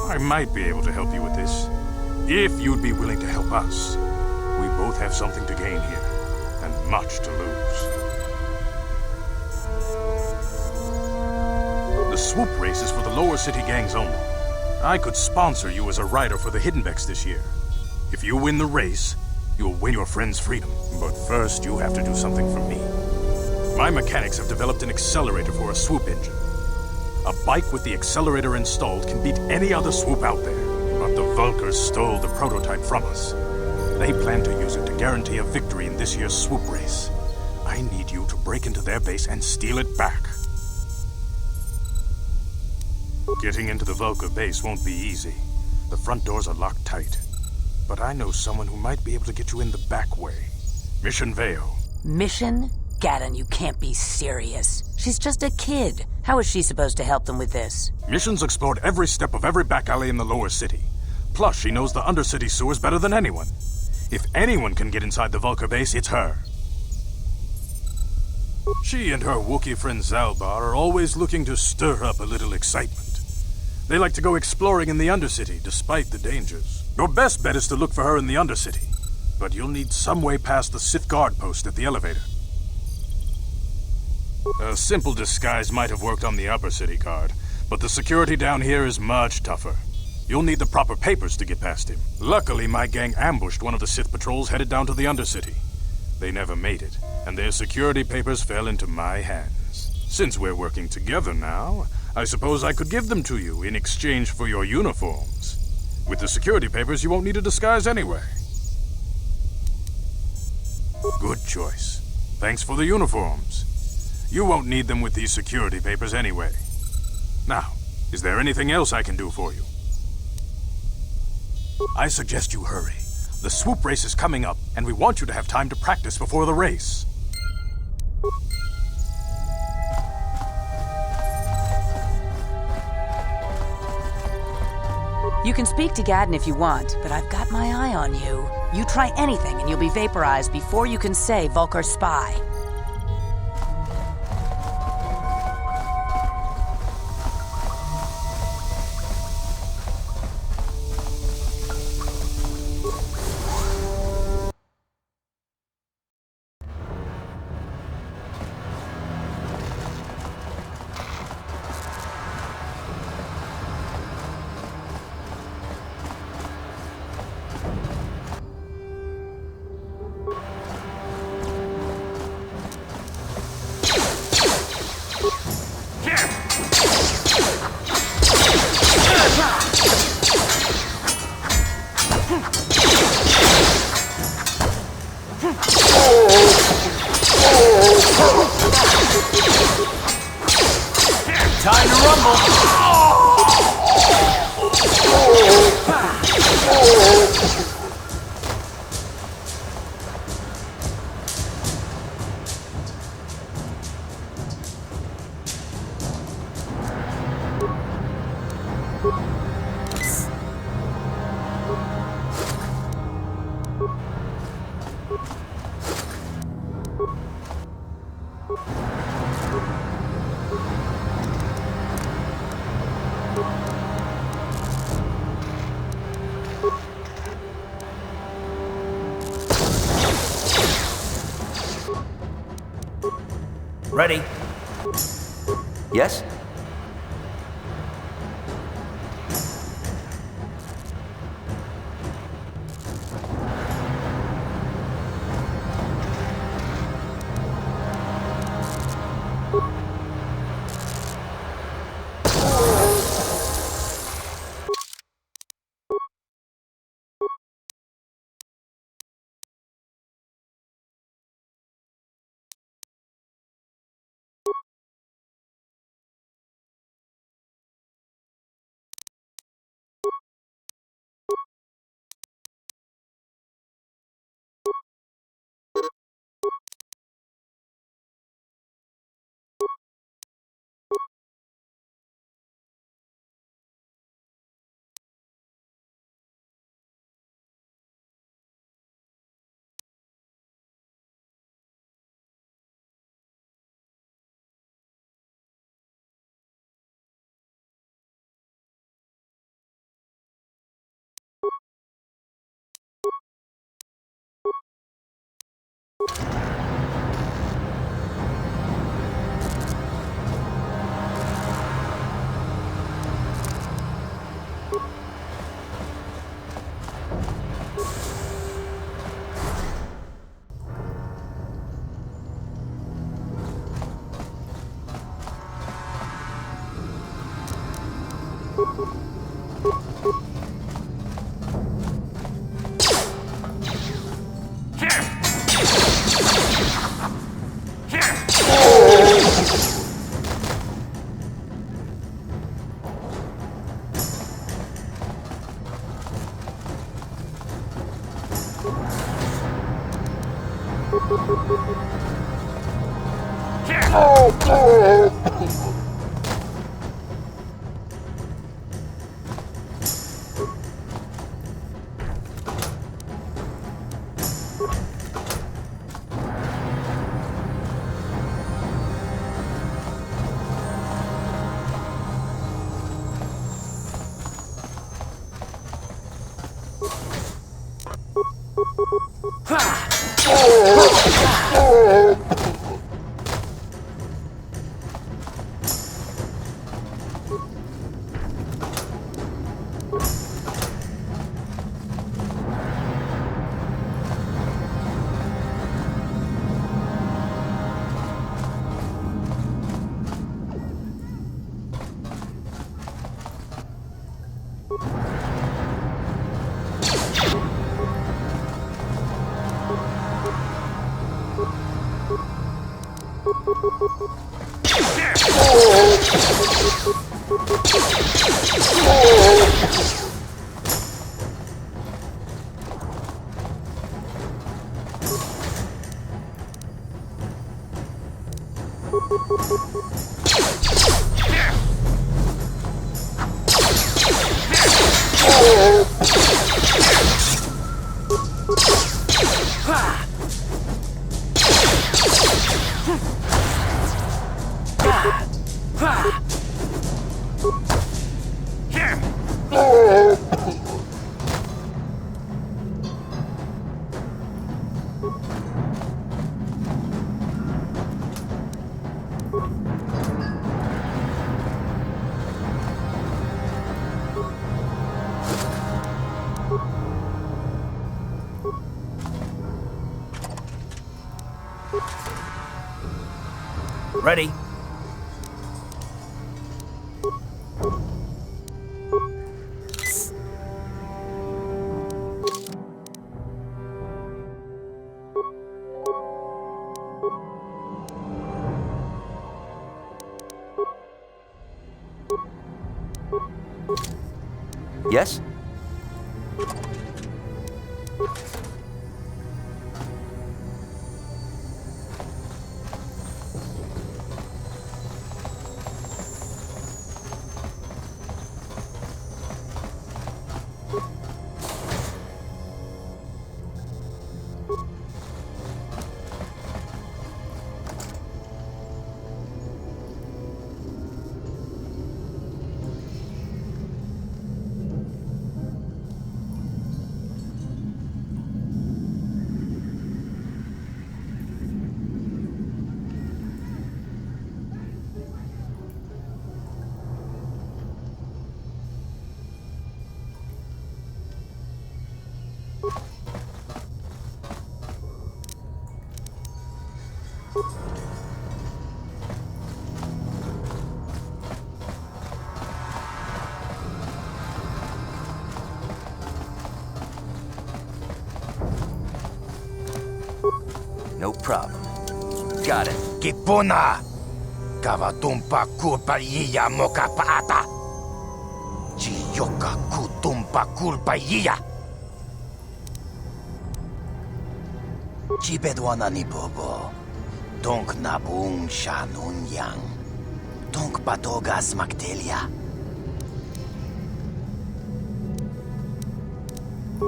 I might be able to help you with this, if you'd be willing to help us. We both have something to gain here, and much to lose. The Swoop race is for the lower city gangs only. I could sponsor you as a rider for the Hiddenbecks this year. If you win the race, you'll win your friend's freedom. But first, you have to do something for me. My mechanics have developed an accelerator for a Swoop engine. A bike with the accelerator installed can beat any other Swoop out there. But the Vulkars stole the prototype from us. They plan to use it to guarantee a victory in this year's Swoop race. I need you to break into their base and steal it back. Getting into the Vulkar base won't be easy. The front doors are locked tight. But I know someone who might be able to get you in the back way. Mission Veo. Mission? Gaddon, you can't be serious. She's just a kid. How is she supposed to help them with this? Mission's explored every step of every back alley in the lower city. Plus, she knows the undercity sewers better than anyone. If anyone can get inside the Vulkar base, it's her. She and her Wookiee friend Zalbar are always looking to stir up a little excitement. They like to go exploring in the undercity, despite the dangers. Your best bet is to look for her in the undercity. But you'll need some way past the Sith guard post at the elevator. A simple disguise might have worked on the upper city guard, but the security down here is much tougher. You'll need the proper papers to get past him. Luckily, my gang ambushed one of the Sith patrols headed down to the undercity. They never made it, and their security papers fell into my hands. Since we're working together now, I suppose I could give them to you in exchange for your uniforms. With the security papers, you won't need a disguise anyway. Good choice. Thanks for the uniforms. You won't need them with these security papers anyway. Now, is there anything else I can do for you? I suggest you hurry. The Swoop race is coming up, and we want you to have time to practice before the race. You can speak to Gaddon if you want, but I've got my eye on you. You try anything and you'll be vaporized before you can say Vulkar spy. Time to rumble! Ready? Yes? Ready? Yes? No problem. Got it. Kipuna! Kavatumpa kulpayiya mokapaata! Chiyoka kutumpa kulpayiya! Chibedwana ni bobo. Tonk nabung shanunyang. Tonk patogas maktelia.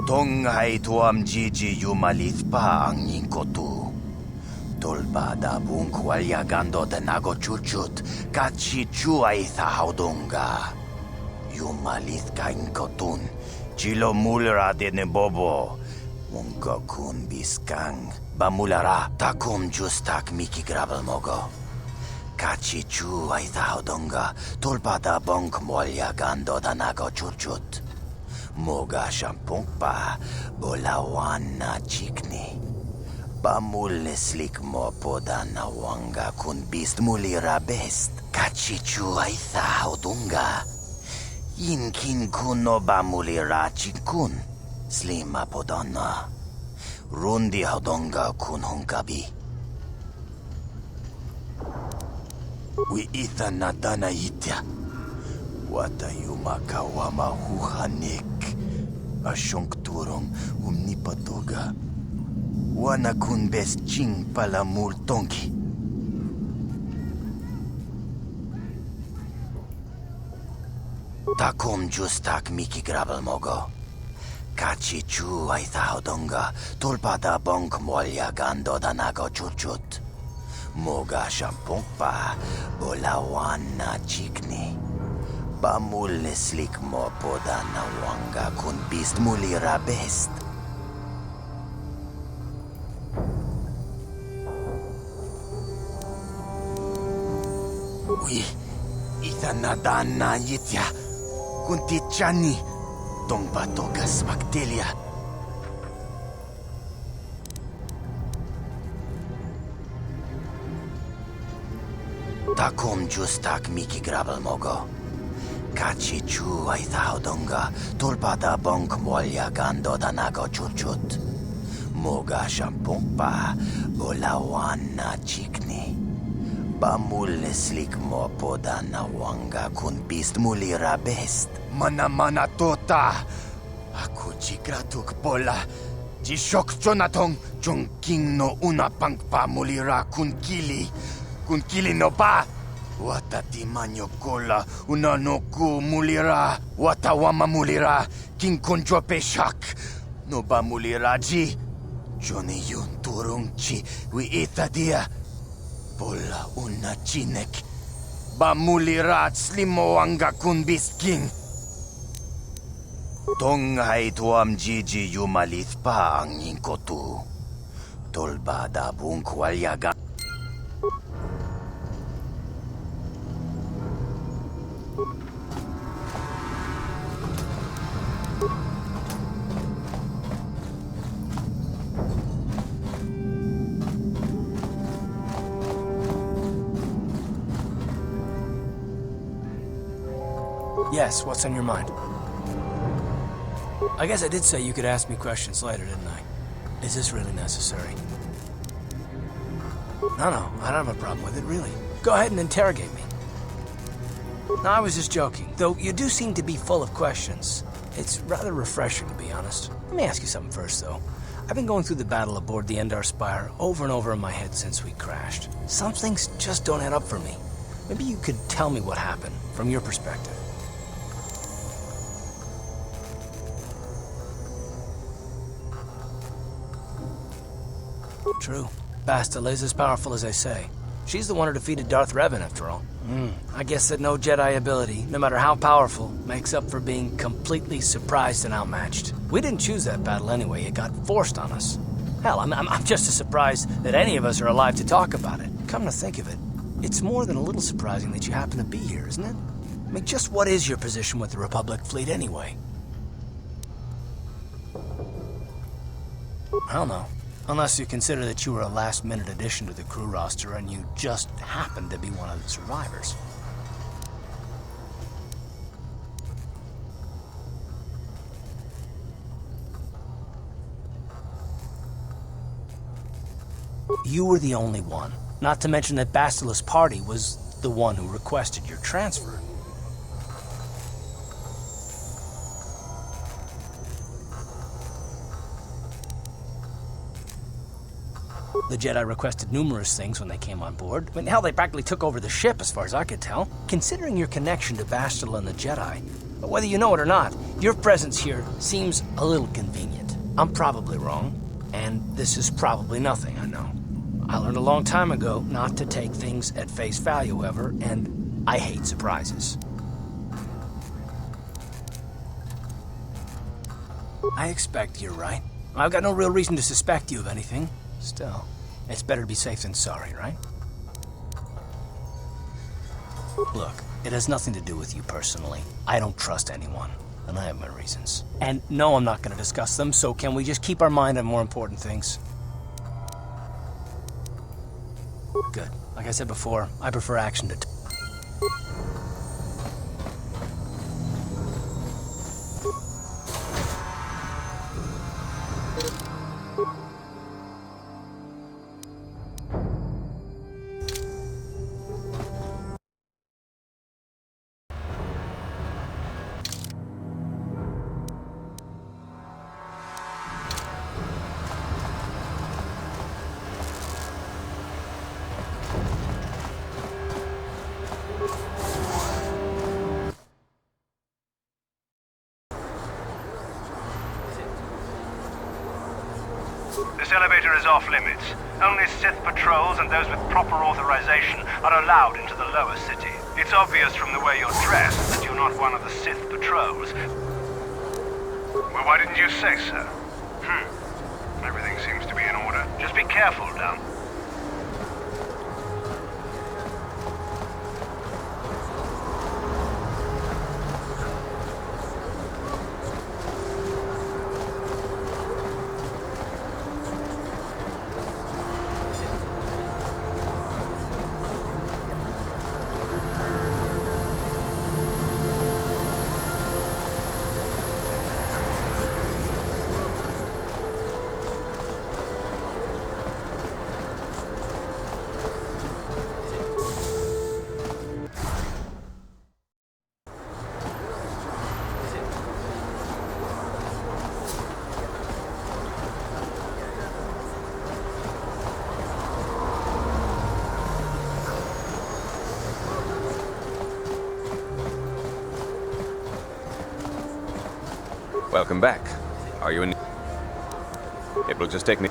Tong hai tuam jiji yumalit pa ang ningkotu. Tolba da bung kwalyagando de nago chuchut, kachi chuay thahaudonga. Yumalit ka inkotun, chilo mulra de nebobo. Mungo kun biskang, bamulara, takum justak miki grabel mogo. Kachi chuay thahaudonga, tolba da bung kwalyagando da nago chuchut. Moga shampong pa, bolawan na chikni. Pamuleslik mo po da nawanga kun bist mulira best. Kachichu ay thaudunga. Inkin kuno ba mulira chikun. Slima po donna. Rundi haudonga kun hunkabi. Wi itha na dana itya. Wata yumakawama huhanik. Asyong turong umnipatoga. Wana kun best ching pala mul tonki. Takom justak miki grabel mogo. Kachi chu ay donga tulpada bonk molya gando danago chuchut. Moga shampongpa bolawana chikni. Bamul slik mo poda na wanga kun bist mulira best. Ui, itanadana yitya. Kunti chani. Tongpa togas magdelia. Takom justak miki grabel mogo. Kachi chu ay donga tulpada bonk molya gando danago chuchut. Moga shampongpa bolawana chikni. Bamul slik mo poda na wanga kun bist mulira best. Mana tota. Aku jigratuk bola. Jishok jonatong jong king no una pangpa mulira kun kili. Kun kili no ba. Watati manyo kola una no ku mulira. Watawama mulira king kun jope shak. No ba mulira ji. Johnny yun turung chi wi itadia. Bola una chinek. Bamulirat slimo anga kun bisking. Tonghay tuam jiji yumalit pa ang inkotu. Tolbada bungkwalyaga. Yes, what's on your mind? I guess I did say you could ask me questions later, didn't I? Is this really necessary? No, I don't have a problem with it, really. Go ahead and interrogate me. No, I was just joking, though you do seem to be full of questions. It's rather refreshing, to be honest. Let me ask you something first, though. I've been going through the battle aboard the Endar Spire over and over in my head since we crashed. Some things just don't add up for me. Maybe you could tell me what happened, from your perspective. True. Bastila is as powerful as I say. She's the one who defeated Darth Revan, after all. I guess that no Jedi ability, no matter how powerful, makes up for being completely surprised and outmatched. We didn't choose that battle anyway. It got forced on us. Hell, I'm just as surprised that any of us are alive to talk about it. Come to think of it, it's more than a little surprising that you happen to be here, isn't it? I mean, just what is your position with the Republic fleet anyway? I don't know. Unless you consider that you were a last-minute addition to the crew roster and you just happened to be one of the survivors. You were the only one. Not to mention that Bastila's party was the one who requested your transfer. The Jedi requested numerous things when they came on board. I mean, hell, they practically took over the ship, as far as I could tell. Considering your connection to Bastila and the Jedi, but whether you know it or not, your presence here seems a little convenient. I'm probably wrong, and this is probably nothing, I know. I learned a long time ago not to take things at face value ever, and I hate surprises. I expect you're right. I've got no real reason to suspect you of anything. Still, it's better to be safe than sorry, right? Look, it has nothing to do with you personally. I don't trust anyone, and I have my reasons. And no, I'm not going to discuss them, so can we just keep our mind on more important things? Good. Like I said before, I prefer action to... This elevator is off limits. Only Sith patrols and those with proper authorization are allowed into the lower city. It's obvious from the way you're dressed that you're not one of the Sith patrols. Well, why didn't you say so? Everything seems to be in order. Just be careful, down. Welcome back. Are you in? It will just take me.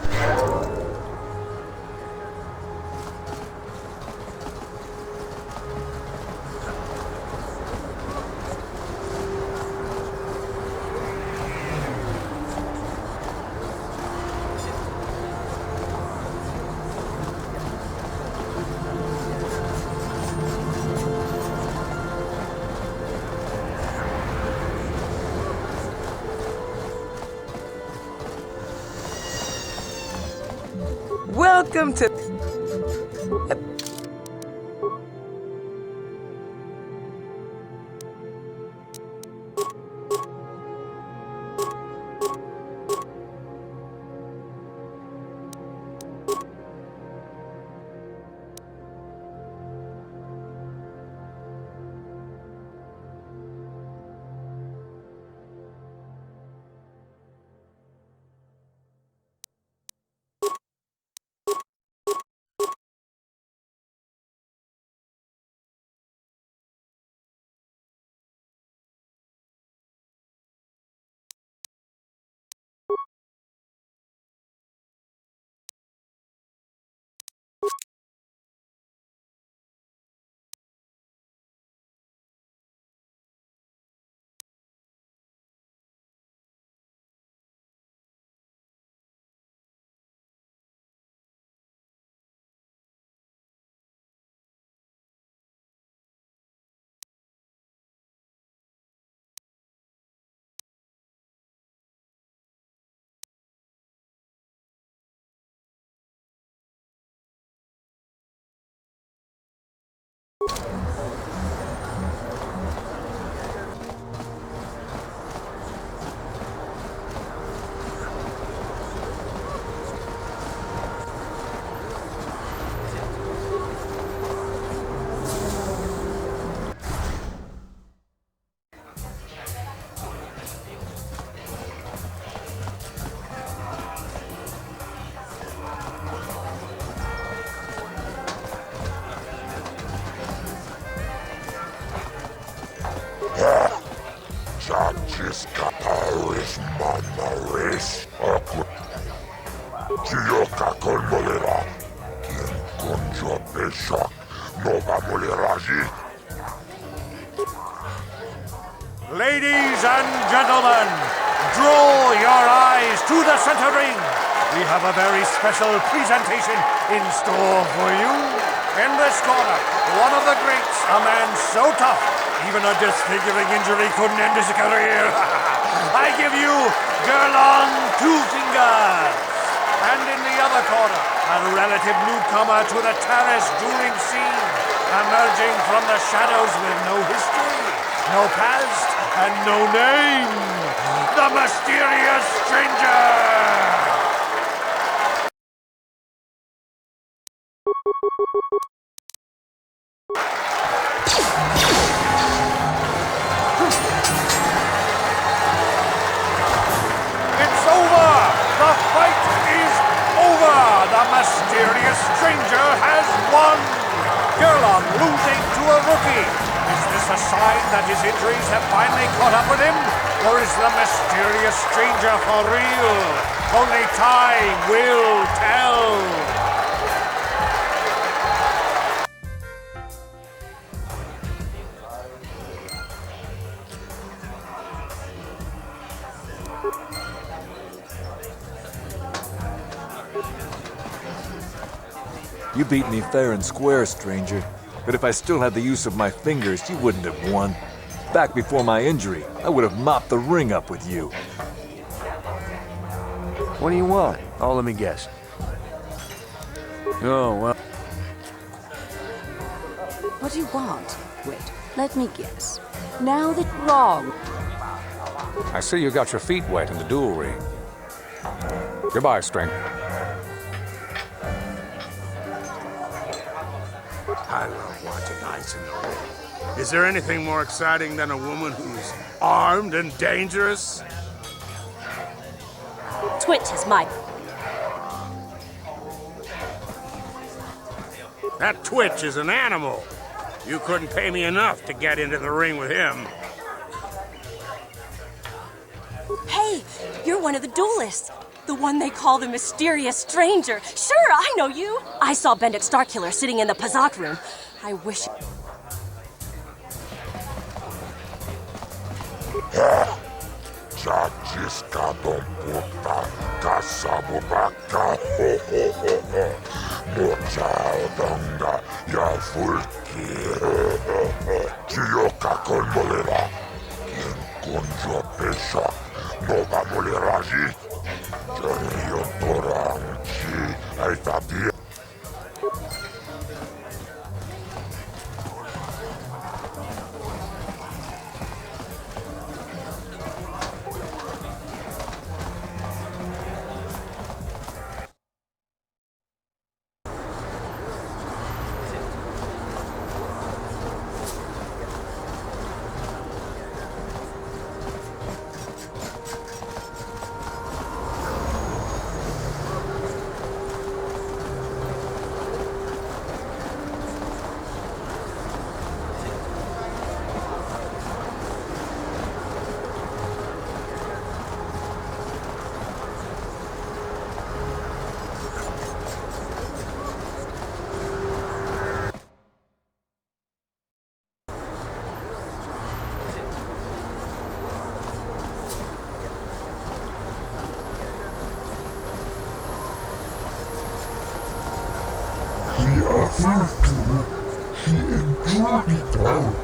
Welcome to... Escapawis manawis aku Chioka con molera quien conjo pesak no va moleraji. Ladies and gentlemen, draw your eyes to the center ring. We have a very special presentation in store for you. In this corner, one of the greats, a man so tough, even a disfiguring injury couldn't end his career. I give you Gerlon Two Fingers. And in the other corner, a relative newcomer to the terrace dueling scene, emerging from the shadows with no history, no past, and no name, the mysterious stranger! The mysterious stranger has won! Gerlon losing to a rookie. Is this a sign that his injuries have finally caught up with him? Or is the mysterious stranger for real? Only time will tell. You beat me fair and square, stranger. But if I still had the use of my fingers, you wouldn't have won. Back before my injury, I would have mopped the ring up with you. What do you want? Oh, let me guess. Oh, well. What do you want? Wait, let me guess. Now that wrong. I see you got your feet wet in the duel ring. Goodbye, stranger. I love watching ice in the ring. Is there anything more exciting than a woman who's armed and dangerous? Twitch is my... That Twitch is an animal. You couldn't pay me enough to get into the ring with him. Hey, you're one of the duelists. The one they call the mysterious stranger. Sure, I know you. I saw Bendix Starkiller sitting in the Pazak room. I wish... Chachiska domputa, kasabubaka, ho ho ho ho. Mochaodonga, ya fulki. Chioka kolmolera. Quien conjo pesha, nova moleraji. Jorio toranchi, aitatia. He endured it out,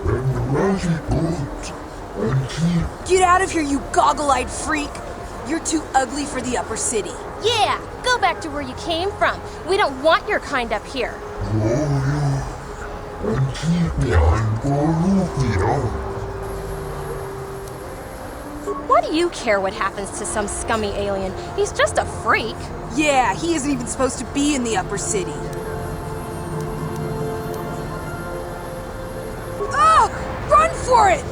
and really good, and he... Get out of here, you goggle-eyed freak! You're too ugly for the upper city. Yeah, go back to where you came from. We don't want your kind up here. and keep behind for Why do you care what happens to some scummy alien? He's just a freak. Yeah, he isn't even supposed to be in the upper city. Oh! Run for it!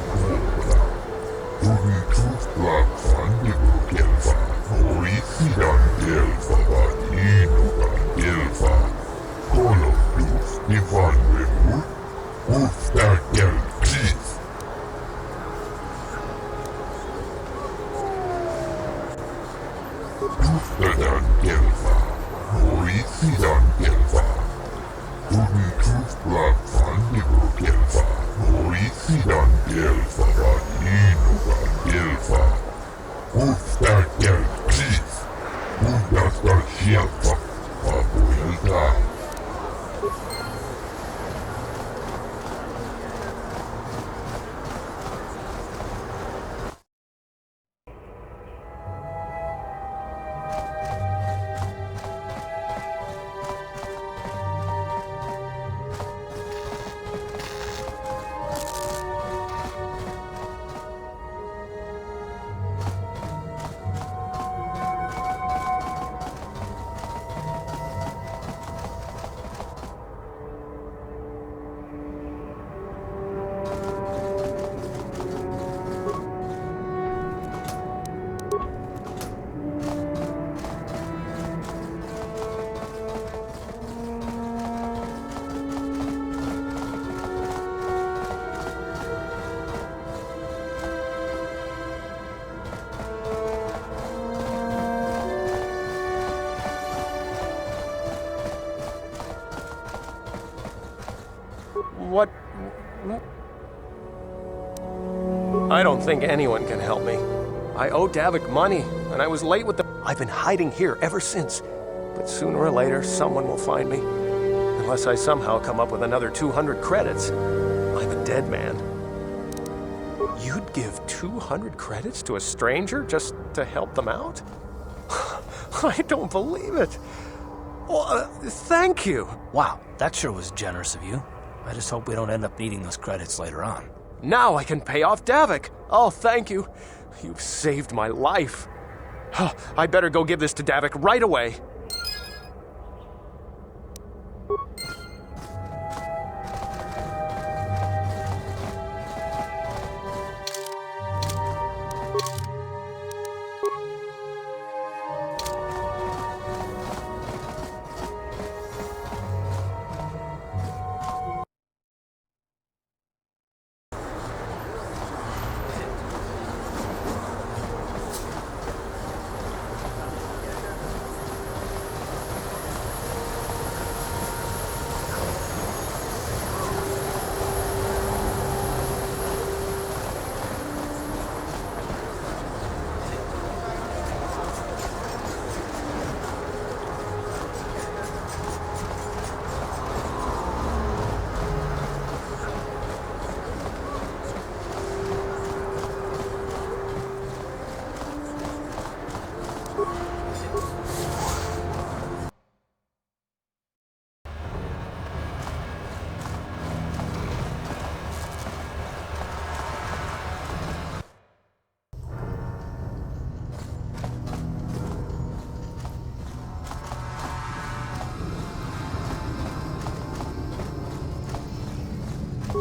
What? I don't think anyone can help me. I owe Davik money, and I was late with the... I've been hiding here ever since. But sooner or later, someone will find me. Unless I somehow come up with another 200 credits. I'm a dead man. You'd give 200 credits to a stranger just to help them out? I don't believe it. Well, thank you. Wow, that sure was generous of you. I just hope we don't end up needing those credits later on. Now I can pay off Davik. Oh, thank you. You've saved my life. I better go give this to Davik right away.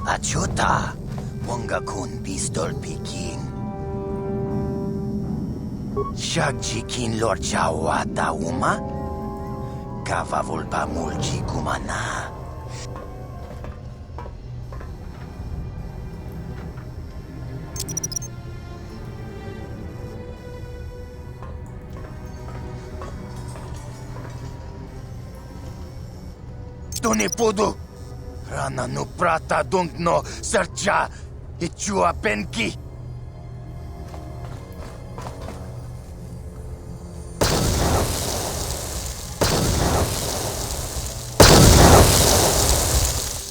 Achuta, Wonga kun pistol piking. Shagjikin lor chawata uma, Kavavulpa mulji kumana. Tone podo. Rana no prata dunkno sercha ichua penki.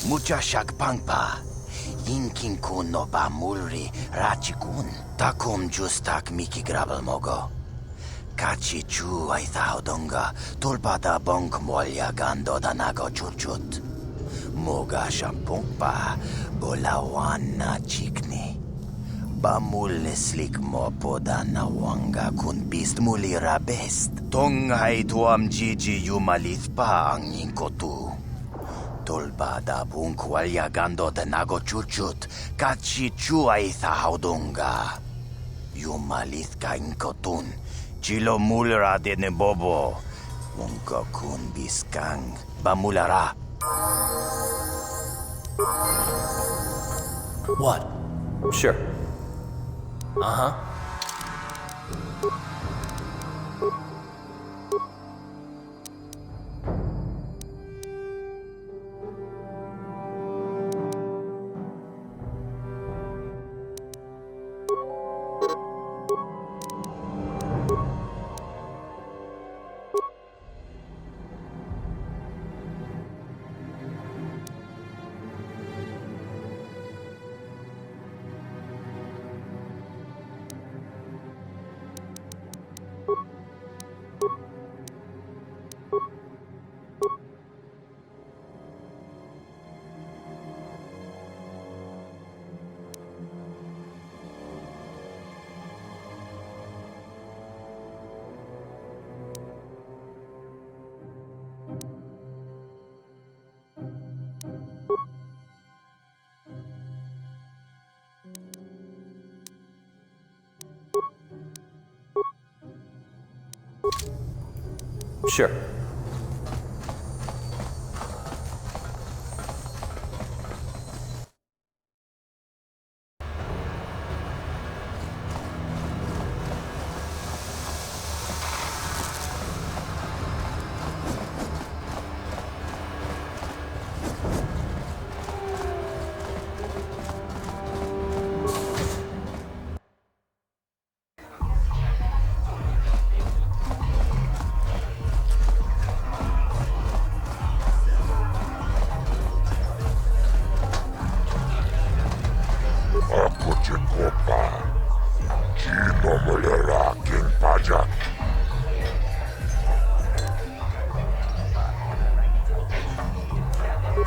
Mucha shagpangpa. Yinkin kun no ba mulri rachikun. Takum justak miki grabel mogo. Kachi chu ay thaudonga tulpada bonk molya gando danago churchut. Moga shampongpa bolawan na chikni. Bamuleslik mo poda na wanga kun bist muli rabest. Tonghay tuam jiji yumalith pa ang yinkotu. Tolbada bunkwalya gando danago churchut. Kachi chuay thaudonga. Yumalith ka inkotun. Chilo mulra de nebobo. Wonka kun biskang. Bamulara. What? Sure. Uh-huh. Sure.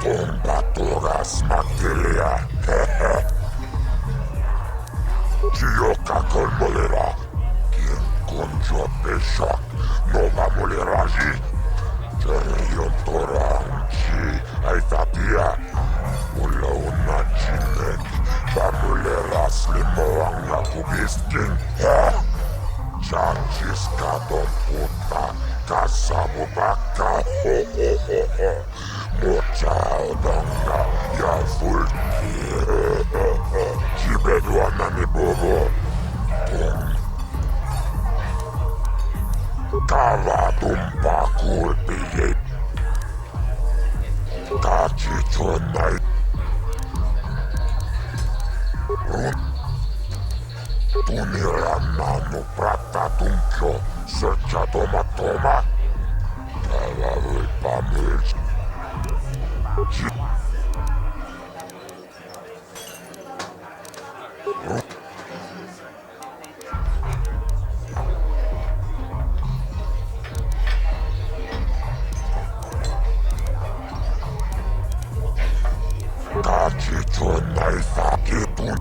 Tombatoras Magdelia. Chioka Kolmolera. Quien conjo peshak. Nova Moleraji. Jerion Toranchi. Aitatia. Mula una chinek. Bamuleras limoang na kubisking. Chachis kadong puta. Kasabu baka. Mochao danga. Ya fulki. Chibedwana ni bobo. Kava tumpa kulpiye. Kachi chonai. Tunirannanu prattatuncho searcha toma Täällä voipa myös Kachi chonai fakitun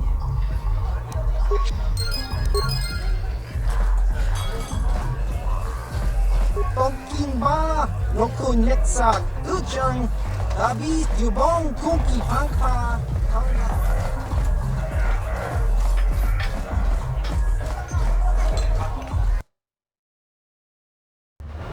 Tonkin ba, loko netsa, ujang, abi, yubong, kunki pangpa,